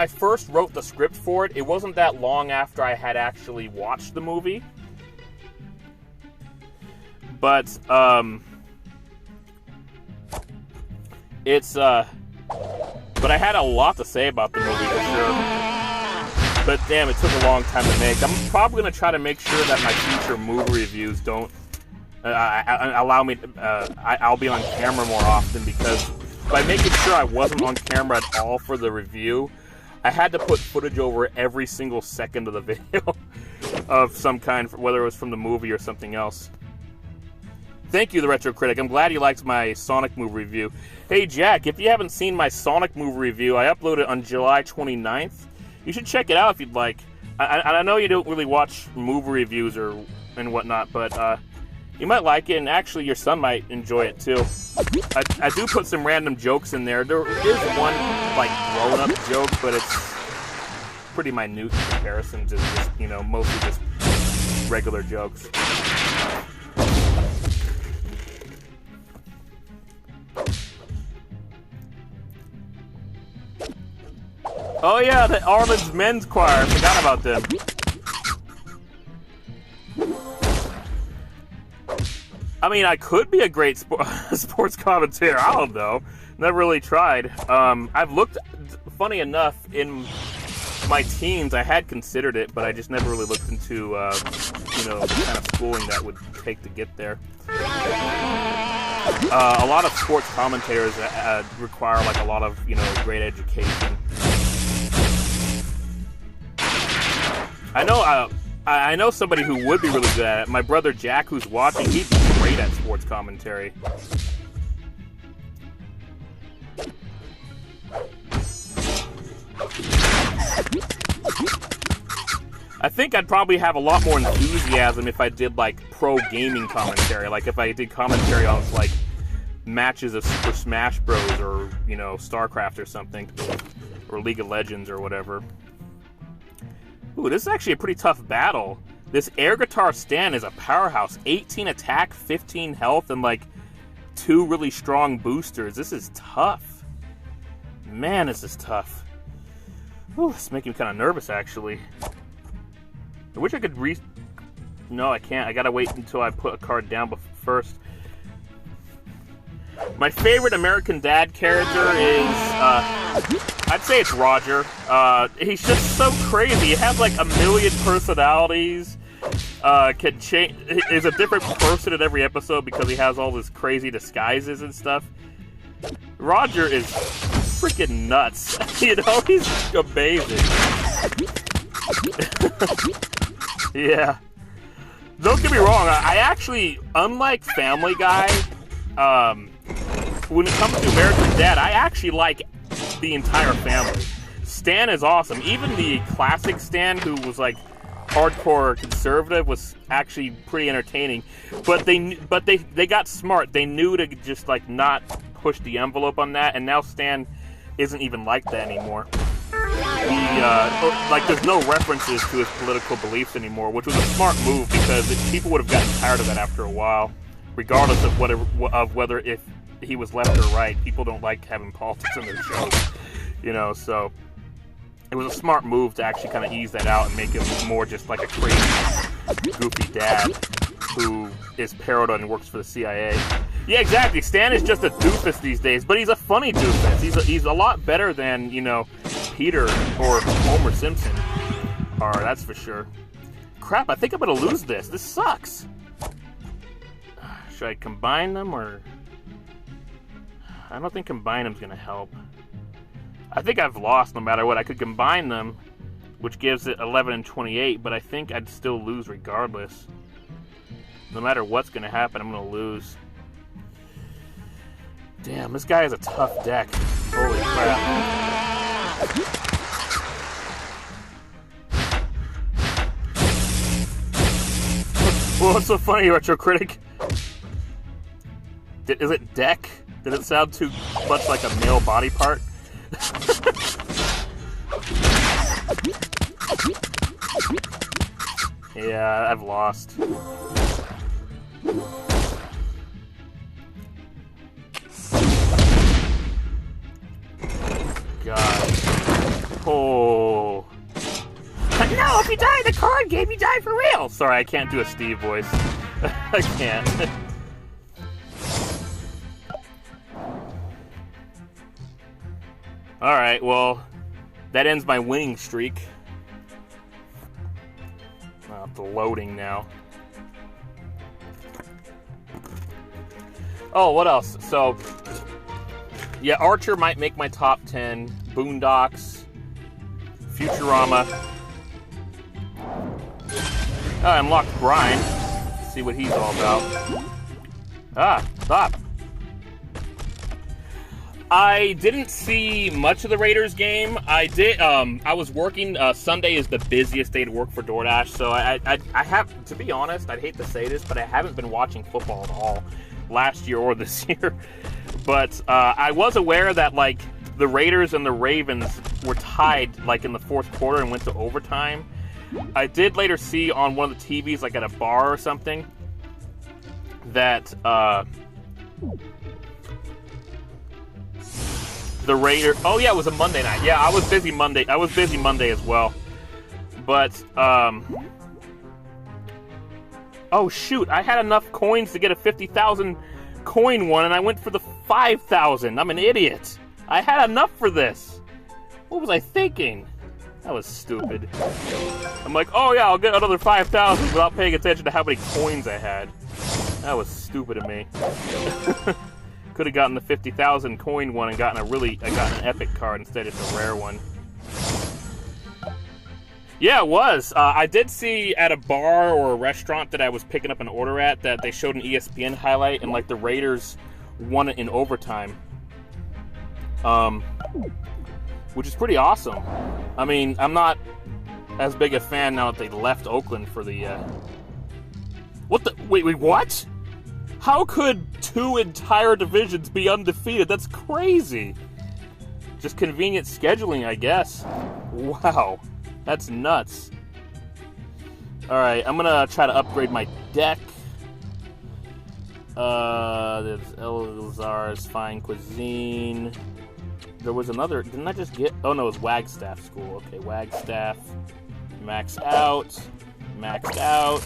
first wrote the script for it, it wasn't that long after I had actually watched the movie. But but I had a lot to say about the movie for sure. But damn, it took a long time to make. I'm probably gonna try to make sure that my future movie reviews don't allow me. I'll be on camera more often, because by making sure I wasn't on camera at all for the review, I had to put footage over every single second of the video of some kind, whether it was from the movie or something else. Thank you, the Retro Critic. I'm glad you liked my Sonic movie review. Hey, Jack, if you haven't seen my Sonic movie review, I uploaded it on July 29th. You should check it out if you'd like. I know you don't really watch movie reviews and whatnot, but you might like it, and actually your son might enjoy it too. I do put some random jokes in there. There is one like grown-up joke, but it's pretty minute in comparison to just, you know, mostly just regular jokes. Oh yeah, the Arlen's Men's Choir. I forgot about them. I mean, I could be a great sports commentator. I don't know. Never really tried. I've looked, funny enough, in my teens, I had considered it, but I just never really looked into, you know, the kind of schooling that would take to get there. A lot of sports commentators require, like, a lot of, you know, great education. I know somebody who would be really good at it. My brother Jack, who's watching, he'd be great at sports commentary. I think I'd probably have a lot more enthusiasm if I did, like, pro gaming commentary. Like, if I did commentary on, like, matches of Super Smash Bros. Or, you know, StarCraft or something. Or League of Legends or whatever. Ooh, this is actually a pretty tough battle. This air guitar Stan is a powerhouse. 18 attack, 15 health, and like 2 really strong boosters. This is tough. Man, this is tough. Ooh, it's making me kind of nervous, actually. I wish I could No, I can't. I gotta wait until I put a card down first. My favorite American Dad character is, I'd say it's Roger. He's just so crazy. He has like a million personalities. Can change. Is a different person in every episode because he has all this crazy disguises and stuff. Roger is freaking nuts. You know, he's amazing. Yeah. Don't get me wrong. I actually, unlike Family Guy, when it comes to American Dad, I actually like the entire family. Stan is awesome. Even the classic Stan, who was like hardcore conservative, was actually pretty entertaining. But they got smart. They knew to just like not push the envelope on that, and now Stan isn't even like that anymore. Like there's no references to his political beliefs anymore, which was a smart move because people would have gotten tired of that after a while, regardless of whether if he was left or right. People don't like having politics in their shows, you know. So it was a smart move to actually kind of ease that out and make him more just like a crazy, goofy dad who is paranoid and works for the CIA. Yeah, exactly. Stan is just a doofus these days, but he's a funny doofus. He's a lot better than, you know, Peter or Homer Simpson are, that's for sure. Crap, I think I'm gonna lose this. This sucks. Should I combine them, or... I don't think combine them's gonna help. I think I've lost no matter what. I could combine them, which gives it 11 and 28, but I think I'd still lose regardless. No matter what's going to happen, I'm going to lose. Damn, this guy has a tough deck. Holy crap. What's so funny, Retro Critic? Is it deck? Did it sound too much like a male body part? Yeah, I've lost. God. Oh. No, if you die in the card game, you die for real! Sorry, I can't do a Steve voice. I can't. Alright, well, that ends my winning streak. The loading now. Oh, what else? So, yeah, Archer might make my top 10. Boondocks. Futurama. I unlocked Brian. Let's see what he's all about. Ah, stop. I didn't see much of the Raiders game. I was working. Sunday is the busiest day to work for DoorDash, so I have, to be honest, I'd hate to say this, but I haven't been watching football at all last year or this year. But I was aware that, like, the Raiders and the Ravens were tied, like, in the fourth quarter and went to overtime. I did later see on one of the TVs, like at a bar or something, that the Raiders... Oh, yeah, it was a Monday night. Yeah, I was busy Monday. I was busy Monday as well. But, oh, shoot. I had enough coins to get a 50,000 coin one, and I went for the 5,000. I'm an idiot. I had enough for this. What was I thinking? That was stupid. I'm like, oh, yeah, I'll get another 5,000 without paying attention to how many coins I had. That was stupid of me. Could have gotten the 50,000 coin one and gotten an epic card instead of a rare one. Yeah, it was. I did see at a bar or a restaurant that I was picking up an order at that they showed an ESPN highlight and, like, the Raiders won it in overtime. Which is pretty awesome. I mean, I'm not as big a fan now that they left Oakland for the, What the... Wait, what? How could 2 entire divisions be undefeated? That's crazy. Just convenient scheduling, I guess. Wow. That's nuts. Alright, I'm gonna try to upgrade my deck. There's Elazar's Fine Cuisine. There was another... Didn't I just get... Oh, no, it was Wagstaff School. Okay, Wagstaff. Max out. Maxed out.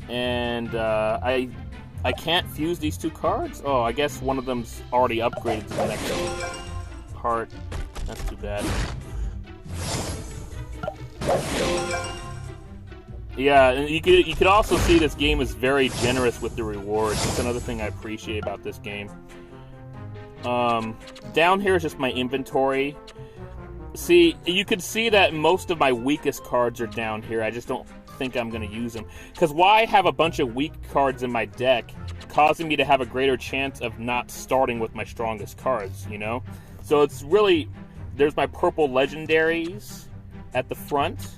And, I can't fuse these 2 cards? Oh, I guess one of them's already upgraded to the next part. That's too bad. Yeah, and you could also see this game is very generous with the rewards. That's another thing I appreciate about this game. Down here is just my inventory. See, you could see that most of my weakest cards are down here. I just don't think I'm going to use them. Because why have a bunch of weak cards in my deck, causing me to have a greater chance of not starting with my strongest cards, you know? So it's really... There's my purple legendaries at the front.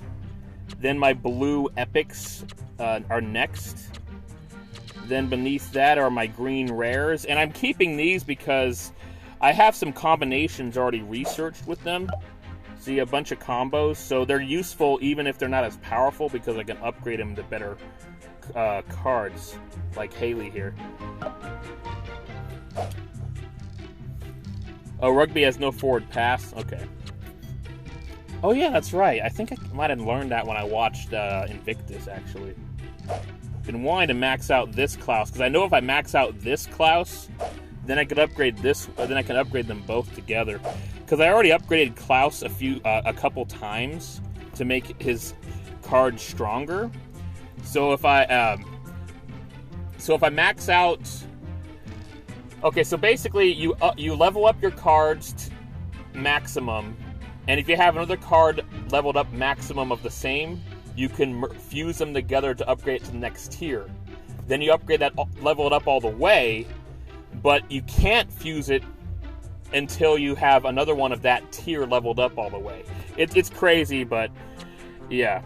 Then my blue epics are next. Then beneath that are my green rares. And I'm keeping these because I have some combinations already researched with them. See, a bunch of combos. So they're useful even if they're not as powerful because I can upgrade them to better cards. Like Haley here. Oh, Rugby has no forward pass? Okay. Oh yeah, that's right. I think I might have learned that when I watched Invictus, actually. Been wanting to max out this Klaus, because I know if I max out this Klaus, then I could upgrade this. Then I can upgrade them both together. Because I already upgraded Klaus a couple times to make his card stronger. So if I max out, okay. So basically, you level up your cards maximum, and if you have another card leveled up maximum of the same, you can fuse them together to upgrade it to the next tier. Then you upgrade that, level it up all the way, but you can't fuse it until you have another one of that tier leveled up all the way. It's crazy, but yeah.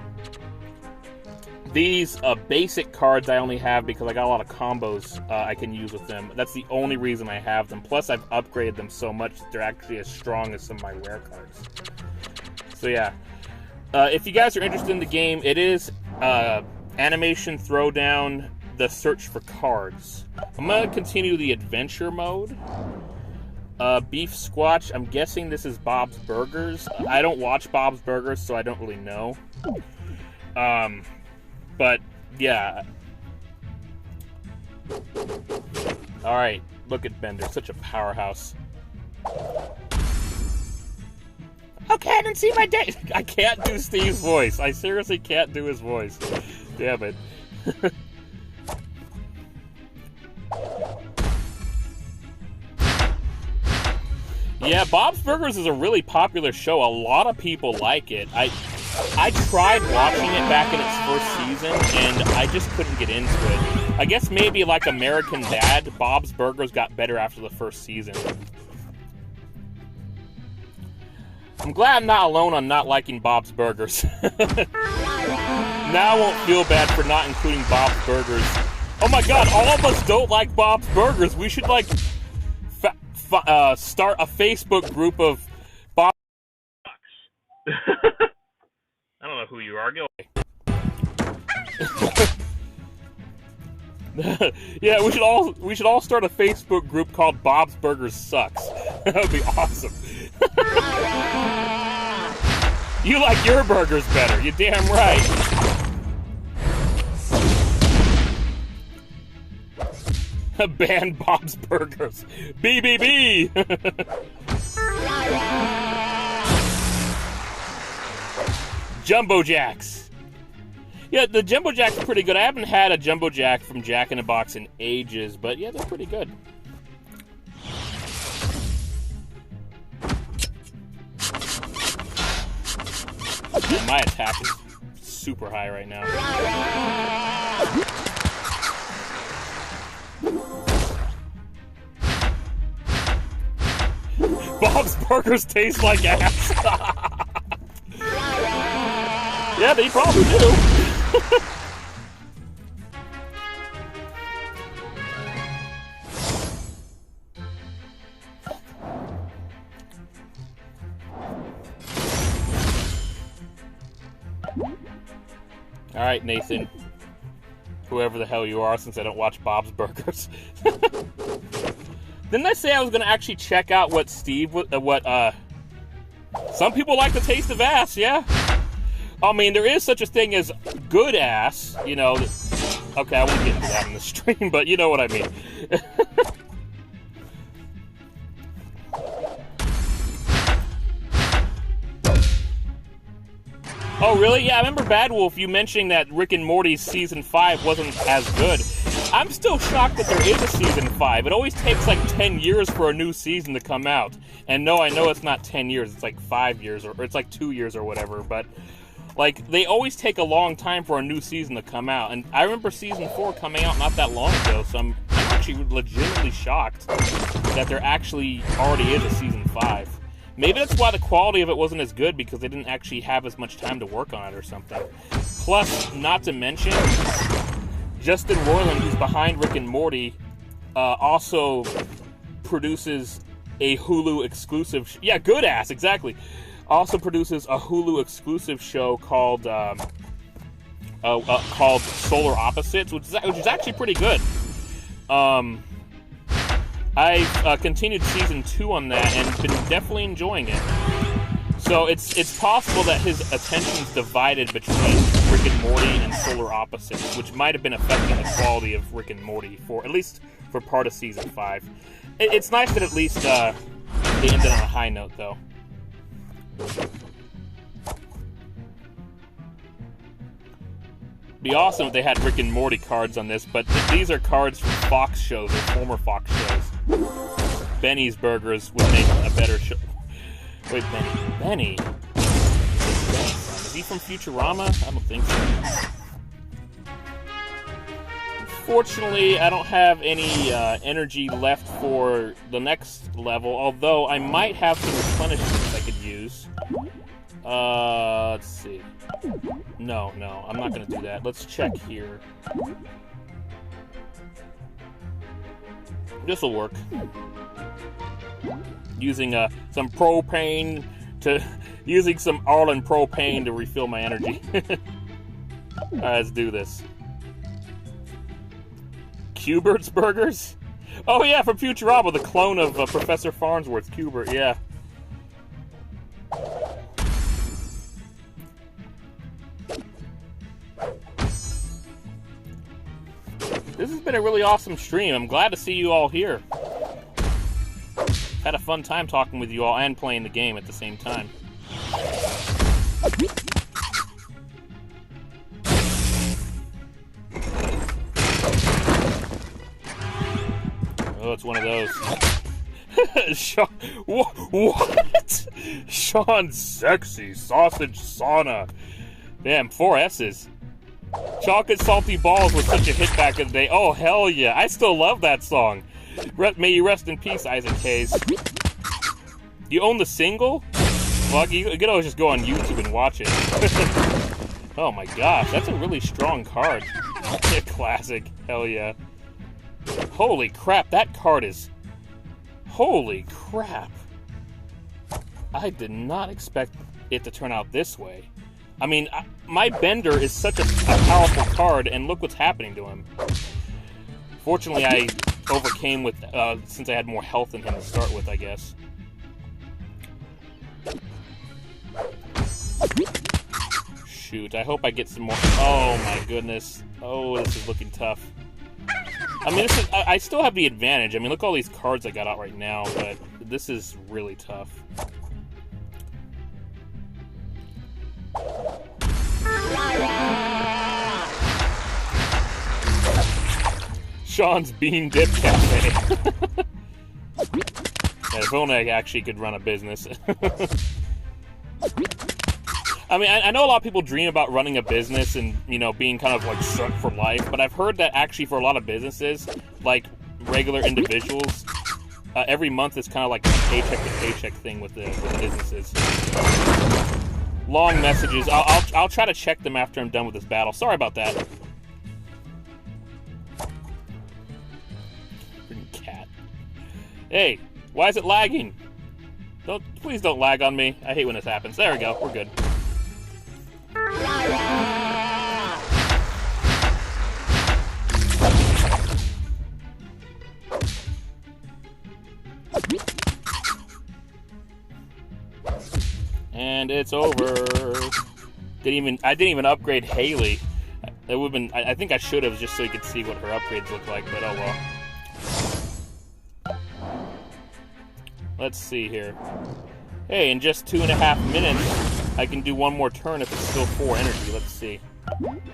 These basic cards I only have because I got a lot of combos I can use with them. That's the only reason I have them. Plus, I've upgraded them so much that they're actually as strong as some of my rare cards. So yeah. If you guys are interested in the game, it is Animation Throwdown, The Search for Cards. I'm going to continue the adventure mode. Beef Squatch, I'm guessing this is Bob's Burgers. I don't watch Bob's Burgers, so I don't really know. But, yeah. Alright, look at Bender, such a powerhouse. Okay, I didn't see my date. I can't do Steve's voice. I seriously can't do his voice. Damn it. Yeah, Bob's Burgers is a really popular show. A lot of people like it. I tried watching it back in its first season, and I just couldn't get into it. I guess maybe like American Dad, Bob's Burgers got better after the first season. I'm glad I'm not alone on not liking Bob's Burgers. Now I won't feel bad for not including Bob's Burgers. Oh my god, all of us don't like Bob's Burgers. We should, like, start a Facebook group of Bob's. I don't know who you are. Go away. Yeah, we should all start a Facebook group called Bob's Burgers Sucks. That would be awesome. You like your burgers better. You're damn right. Ban Bob's Burgers. BBB. Jumbo Jacks. Yeah, the Jumbo Jack's pretty good. I haven't had a Jumbo Jack from Jack in the Box in ages, but yeah, they're pretty good. Yeah, my attack is super high right now. Bob's Burgers taste like ass. Yeah, they probably do. Alright, Nathan. Whoever the hell you are, since I don't watch Bob's Burgers. Didn't I say I was going to actually check out what some people like the taste of ass, yeah? I mean, there is such a thing as good ass, you know. Okay, I won't get into that in the stream, but you know what I mean. Oh, really? Yeah, I remember Bad Wolf, you mentioning that Rick and Morty's Season 5 wasn't as good. I'm still shocked that there is a Season 5. It always takes like 10 years for a new season to come out. And no, I know it's not 10 years, it's like 5 years, or it's like 2 years or whatever, but like, they always take a long time for a new season to come out. And I remember Season 4 coming out not that long ago, so I'm actually legitimately shocked that there actually already is a Season 5. Maybe that's why the quality of it wasn't as good, because they didn't actually have as much time to work on it or something. Plus, not to mention, Justin Roiland, who's behind Rick and Morty, also produces a Hulu exclusive... yeah, good ass, exactly. Also produces a Hulu exclusive show called Solar Opposites, which is actually pretty good. I've continued Season 2 on that and been definitely enjoying it. So it's possible that his attention's divided between Rick and Morty and Solar Opposites, which might have been affecting the quality of Rick and Morty, at least for part of Season 5. It's nice that at least they ended on a high note, though. Be awesome if they had Rick and Morty cards on this, but these are cards from Fox shows, or former Fox shows. Benny's Burgers would make a better show. Wait, Benny. Is he from Futurama? I don't think so. Unfortunately, I don't have any energy left for the next level, although I might have some replenishments I could use. Let's see. No, I'm not going to do that. Let's check here. This'll work. Using some propane using some Arlen propane to refill my energy. Alright, let's do this. Cubert's Burgers? Oh yeah, from Futurama, the clone of Professor Farnsworth, Cubert, yeah. This has been a really awesome stream. I'm glad to see you all here. Had a fun time talking with you all and playing the game at the same time. Oh, it's one of those. Sean, what? Sean's sexy sausage sauna. Damn, 4 S's. Chocolate Salty Balls was such a hit back in the day. Oh, hell yeah. I still love that song. May you rest in peace, Isaac Hayes. You own the single? Well, you could always just go on YouTube and watch it. Oh my gosh, that's a really strong card. Classic. Hell yeah. Holy crap, that card is... Holy crap. I did not expect it to turn out this way. I mean, my Bender is such a powerful card, and look what's happening to him. Fortunately, I overcame with, since I had more health than him to start with, I guess. Shoot, I hope I get some more. Oh my goodness. Oh, this is looking tough. I mean, I still have the advantage. I mean, look at all these cards I got out right now, but this is really tough. Sean's Bean Dip Cafe. Yeah, if only I actually could run a business. I mean, I know a lot of people dream about running a business and, you know, being kind of like stuck for life, but I've heard that actually for a lot of businesses, like regular individuals, every month is kind of like a paycheck to paycheck thing with the businesses. Long messages. I'll try to check them after I'm done with this battle. Sorry about that. Freaking cat. Hey, why is it lagging? Please don't lag on me. I hate when this happens. There we go. We're good. And it's over. I didn't even upgrade Haley. It would have been. I think I should have, just so you could see what her upgrades look like. But oh well. Let's see here. Hey, in just 2.5 minutes, I can do one more turn if it's still 4 energy. Let's see.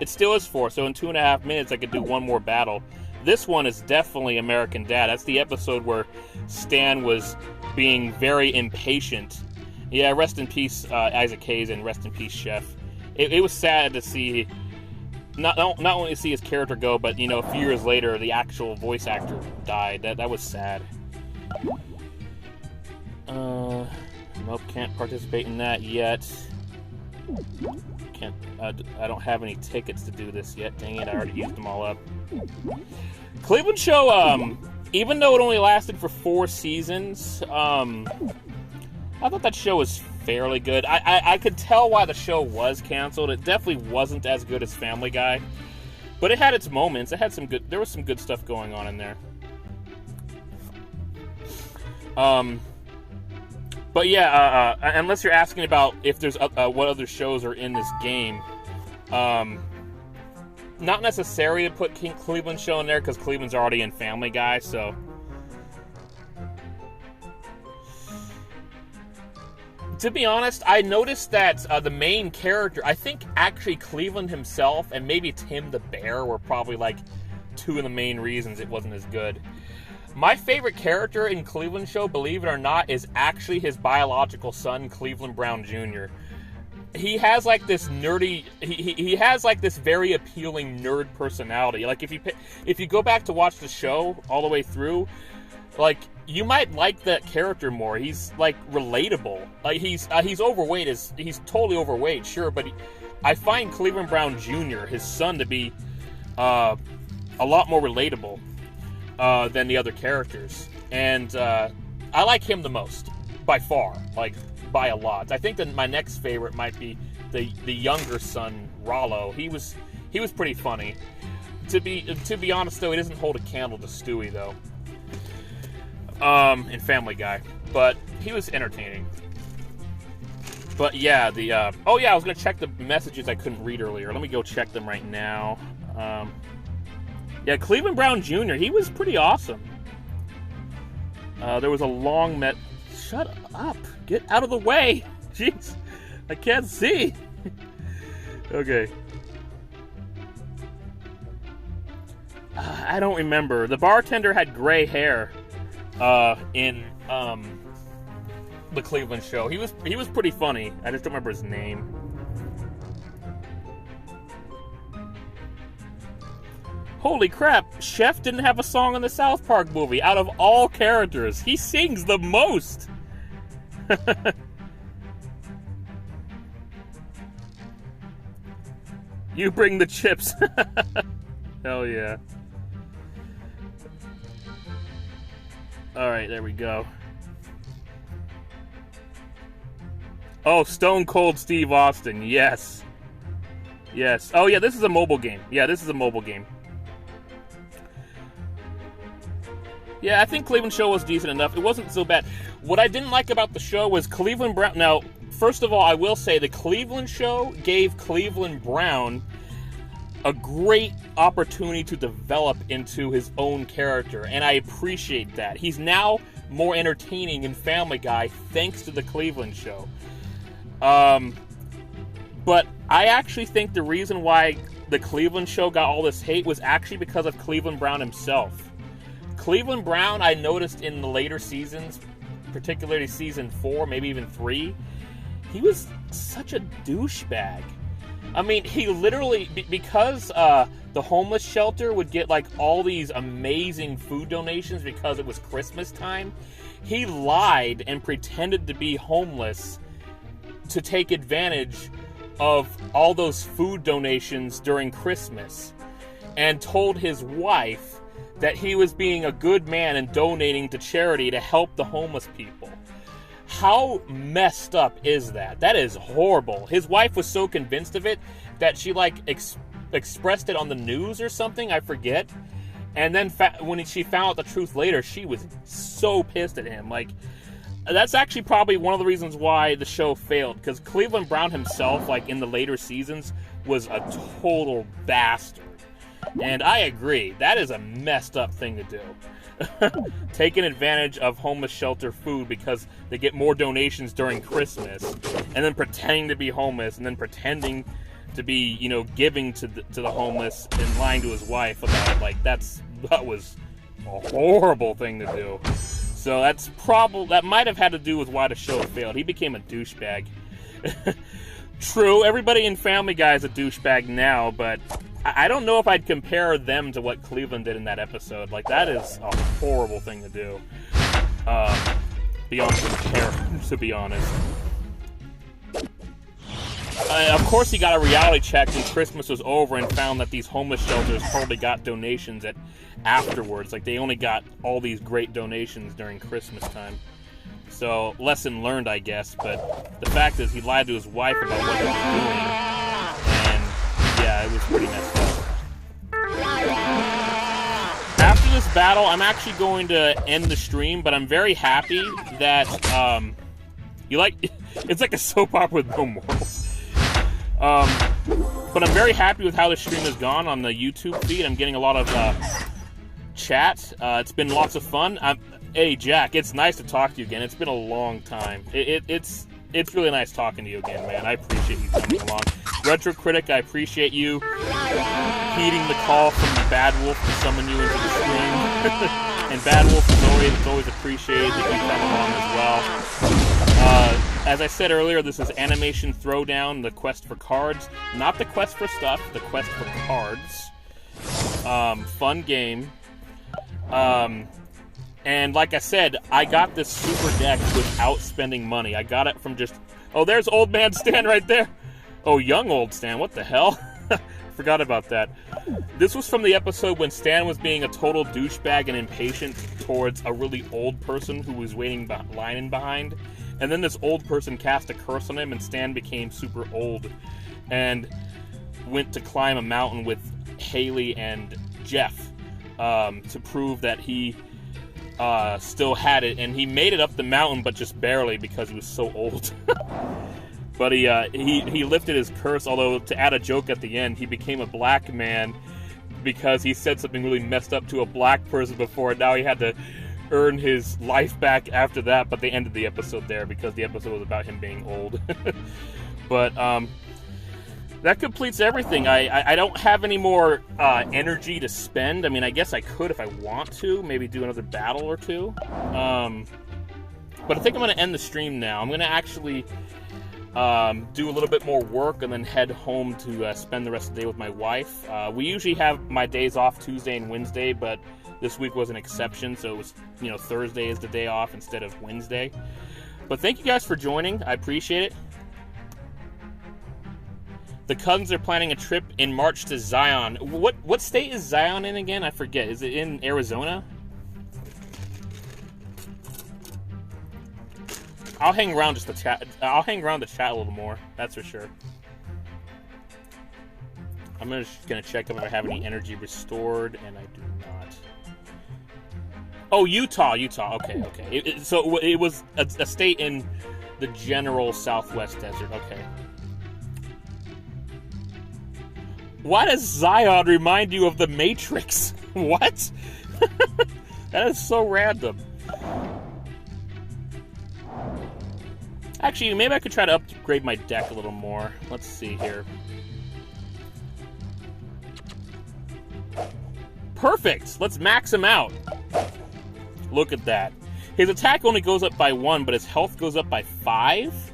It still is 4, so in 2.5 minutes, I could do one more battle. This one is definitely American Dad. That's the episode where Stan was being very impatient. Yeah, rest in peace, Isaac Hayes, and rest in peace, Chef. It was sad to see, not only to see his character go, but, you know, a few years later, the actual voice actor died. That was sad. Nope, can't participate in that yet. I don't have any tickets to do this yet. Dang it, I already used them all up. Cleveland Show, even though it only lasted for 4 seasons, I thought that show was fairly good. I could tell why the show was canceled. It definitely wasn't as good as Family Guy, but it had its moments. It had some good. There was some good stuff going on in there. But yeah, unless you're asking about if there's what other shows are in this game, not necessary to put Cleveland Show in there because Cleveland's already in Family Guy, so. To be honest, I noticed that the main character, I think actually Cleveland himself and maybe Tim the Bear were probably like 2 of the main reasons it wasn't as good. My favorite character in Cleveland Show, believe it or not, is actually his biological son, Cleveland Brown Jr. He has like this nerdy, he has like this very appealing nerd personality. Like if you go back to watch the show all the way through, like you might like that character more. He's like relatable. Like he's overweight, he's totally overweight, sure, but I find Cleveland Brown Jr., his son, to be a lot more relatable than the other characters, and I like him the most by far, like by a lot. I think that my next favorite might be the younger son, Rollo. He was pretty funny. To be honest though, he doesn't hold a candle to Stewie though. In Family Guy, but he was entertaining. But yeah, oh yeah, I was gonna check the messages I couldn't read earlier. Let me go check them right now. Yeah, Cleveland Brown Jr., he was pretty awesome. There was a long Shut up. Get out of the way. Jeez. I can't see. Okay. I don't remember. The bartender had gray hair in the Cleveland Show. He was pretty funny. I just don't remember his name. Holy crap, Chef didn't have a song in the South Park movie. Out of all characters, he sings the most. You bring the chips. Hell yeah. Alright, there we go. Oh, Stone Cold Steve Austin, yes. Yes. Oh yeah, this is a mobile game. Yeah, this is a mobile game. Yeah, I think Cleveland Show was decent enough. It wasn't so bad. What I didn't like about the show was Cleveland Brown. Now, first of all, I will say the Cleveland Show gave Cleveland Brown a great opportunity to develop into his own character, and I appreciate that. He's now more entertaining in Family Guy thanks to the Cleveland Show. But I actually think the reason why the Cleveland Show got all this hate was actually because of Cleveland Brown himself. Cleveland Brown, I noticed in the later seasons, particularly season 4, maybe even 3, he was such a douchebag. I mean, he literally, because the homeless shelter would get like all these amazing food donations because it was Christmas time, he lied and pretended to be homeless to take advantage of all those food donations during Christmas, and told his wife that he was being a good man and donating to charity to help the homeless people. How messed up is that? That is horrible. His wife was so convinced of it that she like expressed it on the news or something, I forget. And then when she found out the truth later, she was so pissed at him. Like, that's actually probably one of the reasons why the show failed, because Cleveland Brown himself, like in the later seasons, was a total bastard. And I agree, that is a messed up thing to do. Taking advantage of homeless shelter food because they get more donations during Christmas, and then pretending to be homeless, and then pretending to be, you know, giving to the homeless and lying to his wife about it. Like, that was a horrible thing to do. So that might have had to do with why the show failed. He became a douchebag. True, everybody in Family Guy is a douchebag now, but I don't know if I'd compare them to what Cleveland did in that episode. Like, that is a horrible thing to do. Beyond compare, to be honest. Of course, he got a reality check when Christmas was over and found that these homeless shelters hardly got donations afterwards. Like, they only got all these great donations during Christmas time. So, lesson learned, I guess. But the fact is, he lied to his wife about what he was doing. And, yeah, it was pretty messed up. After this battle, I'm actually going to end the stream, but I'm very happy that, it's like a soap opera with no morals. But I'm very happy with how the stream has gone on the YouTube feed. I'm getting a lot of chat. It's been lots of fun. Hey, Jack, it's nice to talk to you again. It's been a long time. It's really nice talking to you again, man. I appreciate you coming along. Retro Critic, I appreciate you heeding the call from the Bad Wolf to summon you into the stream. And Bad Wolf, it's always appreciated that you come along as well. As I said earlier, this is Animation Throwdown, the quest for cards. Not the quest for stuff, the quest for cards. Fun game. And like I said, I got this super deck without spending money. I got it from just... Oh, there's Old Man Stan right there. Oh, young old Stan, what the hell? Forgot about that. This was from the episode when Stan was being a total douchebag and impatient towards a really old person who was lining behind. And then this old person cast a curse on him, and Stan became super old and went to climb a mountain with Haley and Jeff to prove that he still had it. And he made it up the mountain, but just barely because he was so old. But he lifted his curse, although to add a joke at the end, he became a black man because he said something really messed up to a black person before, and now he had to earn his life back after that. But they ended the episode there because the episode was about him being old. But that completes everything. I don't have any more energy to spend. I mean, I guess I could if I want to, maybe do another battle or two. But I think I'm going to end the stream now. I'm going to actually... do a little bit more work and then head home to spend the rest of the day with my wife. We usually have my days off Tuesday and Wednesday, but this week was an exception, so it was, Thursday is the day off instead of Wednesday. But thank you guys for joining. I appreciate it. The Cousins are planning a trip in March to Zion. What state is Zion in again? I forget. Is it in Arizona? I'll hang around just to chat. I'll hang around to chat a little more. That's for sure. I'm just gonna check if I have any energy restored, and I do not. Oh, Utah. Okay. So it was a state in the general Southwest desert. Okay. Why does Zion remind you of the Matrix? What? That is so random. Actually, maybe I could try to upgrade my deck a little more. Let's see here. Perfect! Let's max him out. Look at that. His attack only goes up by 1, but his health goes up by 5.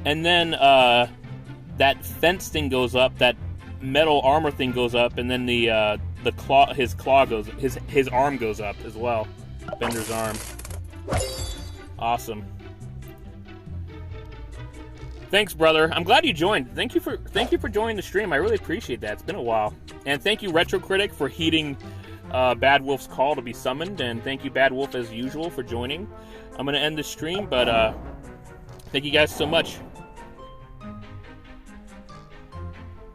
And then that fence thing goes up, that metal armor thing goes up, and then his arm goes up as well. Bender's arm. Awesome. Thanks, brother. I'm glad you joined. Thank you for joining the stream. I really appreciate that. It's been a while. And thank you, Retro Critic, for heeding Bad Wolf's call to be summoned. And thank you, Bad Wolf, as usual, for joining. I'm going to end the stream, but thank you guys so much.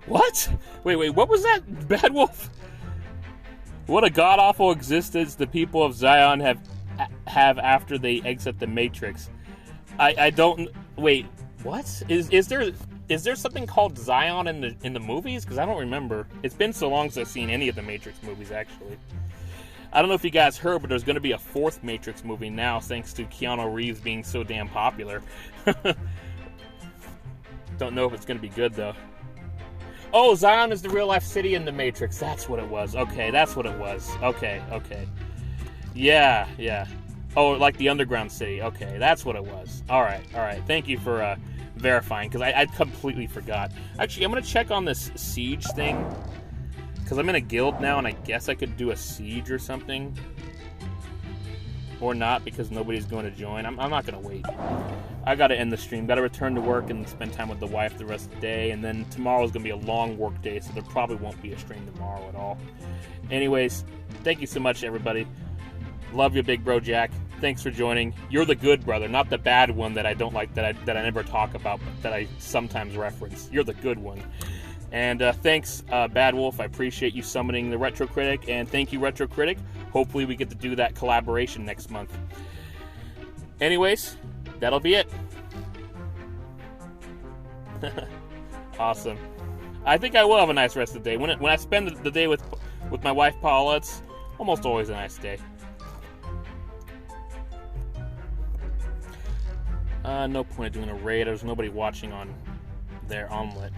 What? Wait, what was that, Bad Wolf? What a god-awful existence the people of Zion have after they exit the Matrix. I don't... Wait... What? Is there something called Zion in the movies? Because I don't remember. It's been so long since I've seen any of the Matrix movies, actually. I don't know if you guys heard, but there's going to be a 4th Matrix movie now, thanks to Keanu Reeves being so damn popular. Don't know if it's going to be good, though. Oh, Zion is the real-life city in the Matrix. That's what it was. Okay, that's what it was. Okay. Yeah. Oh, like the underground city. Okay, that's what it was. All right. Thank you for verifying, because I completely forgot. Actually, I'm going to check on this siege thing, because I'm in a guild now, and I guess I could do a siege or something. Or not, because nobody's going to join. I'm not going to wait. I got to end the stream. Got to return to work and spend time with the wife the rest of the day, and then tomorrow's going to be a long work day, so there probably won't be a stream tomorrow at all. Anyways, thank you so much, everybody. Love you, big bro Jack. Thanks for joining. You're the good brother, not the bad one that I don't like, that I never talk about, but that I sometimes reference. You're the good one. And thanks, Bad Wolf. I appreciate you summoning the Retro Critic, and thank you, Retro Critic. Hopefully we get to do that collaboration next month. Anyways, that'll be it. Awesome. I think I will have a nice rest of the day. When I spend the day with my wife, Paula, it's almost always a nice day. No point of doing a raid. There's nobody watching on their omelet.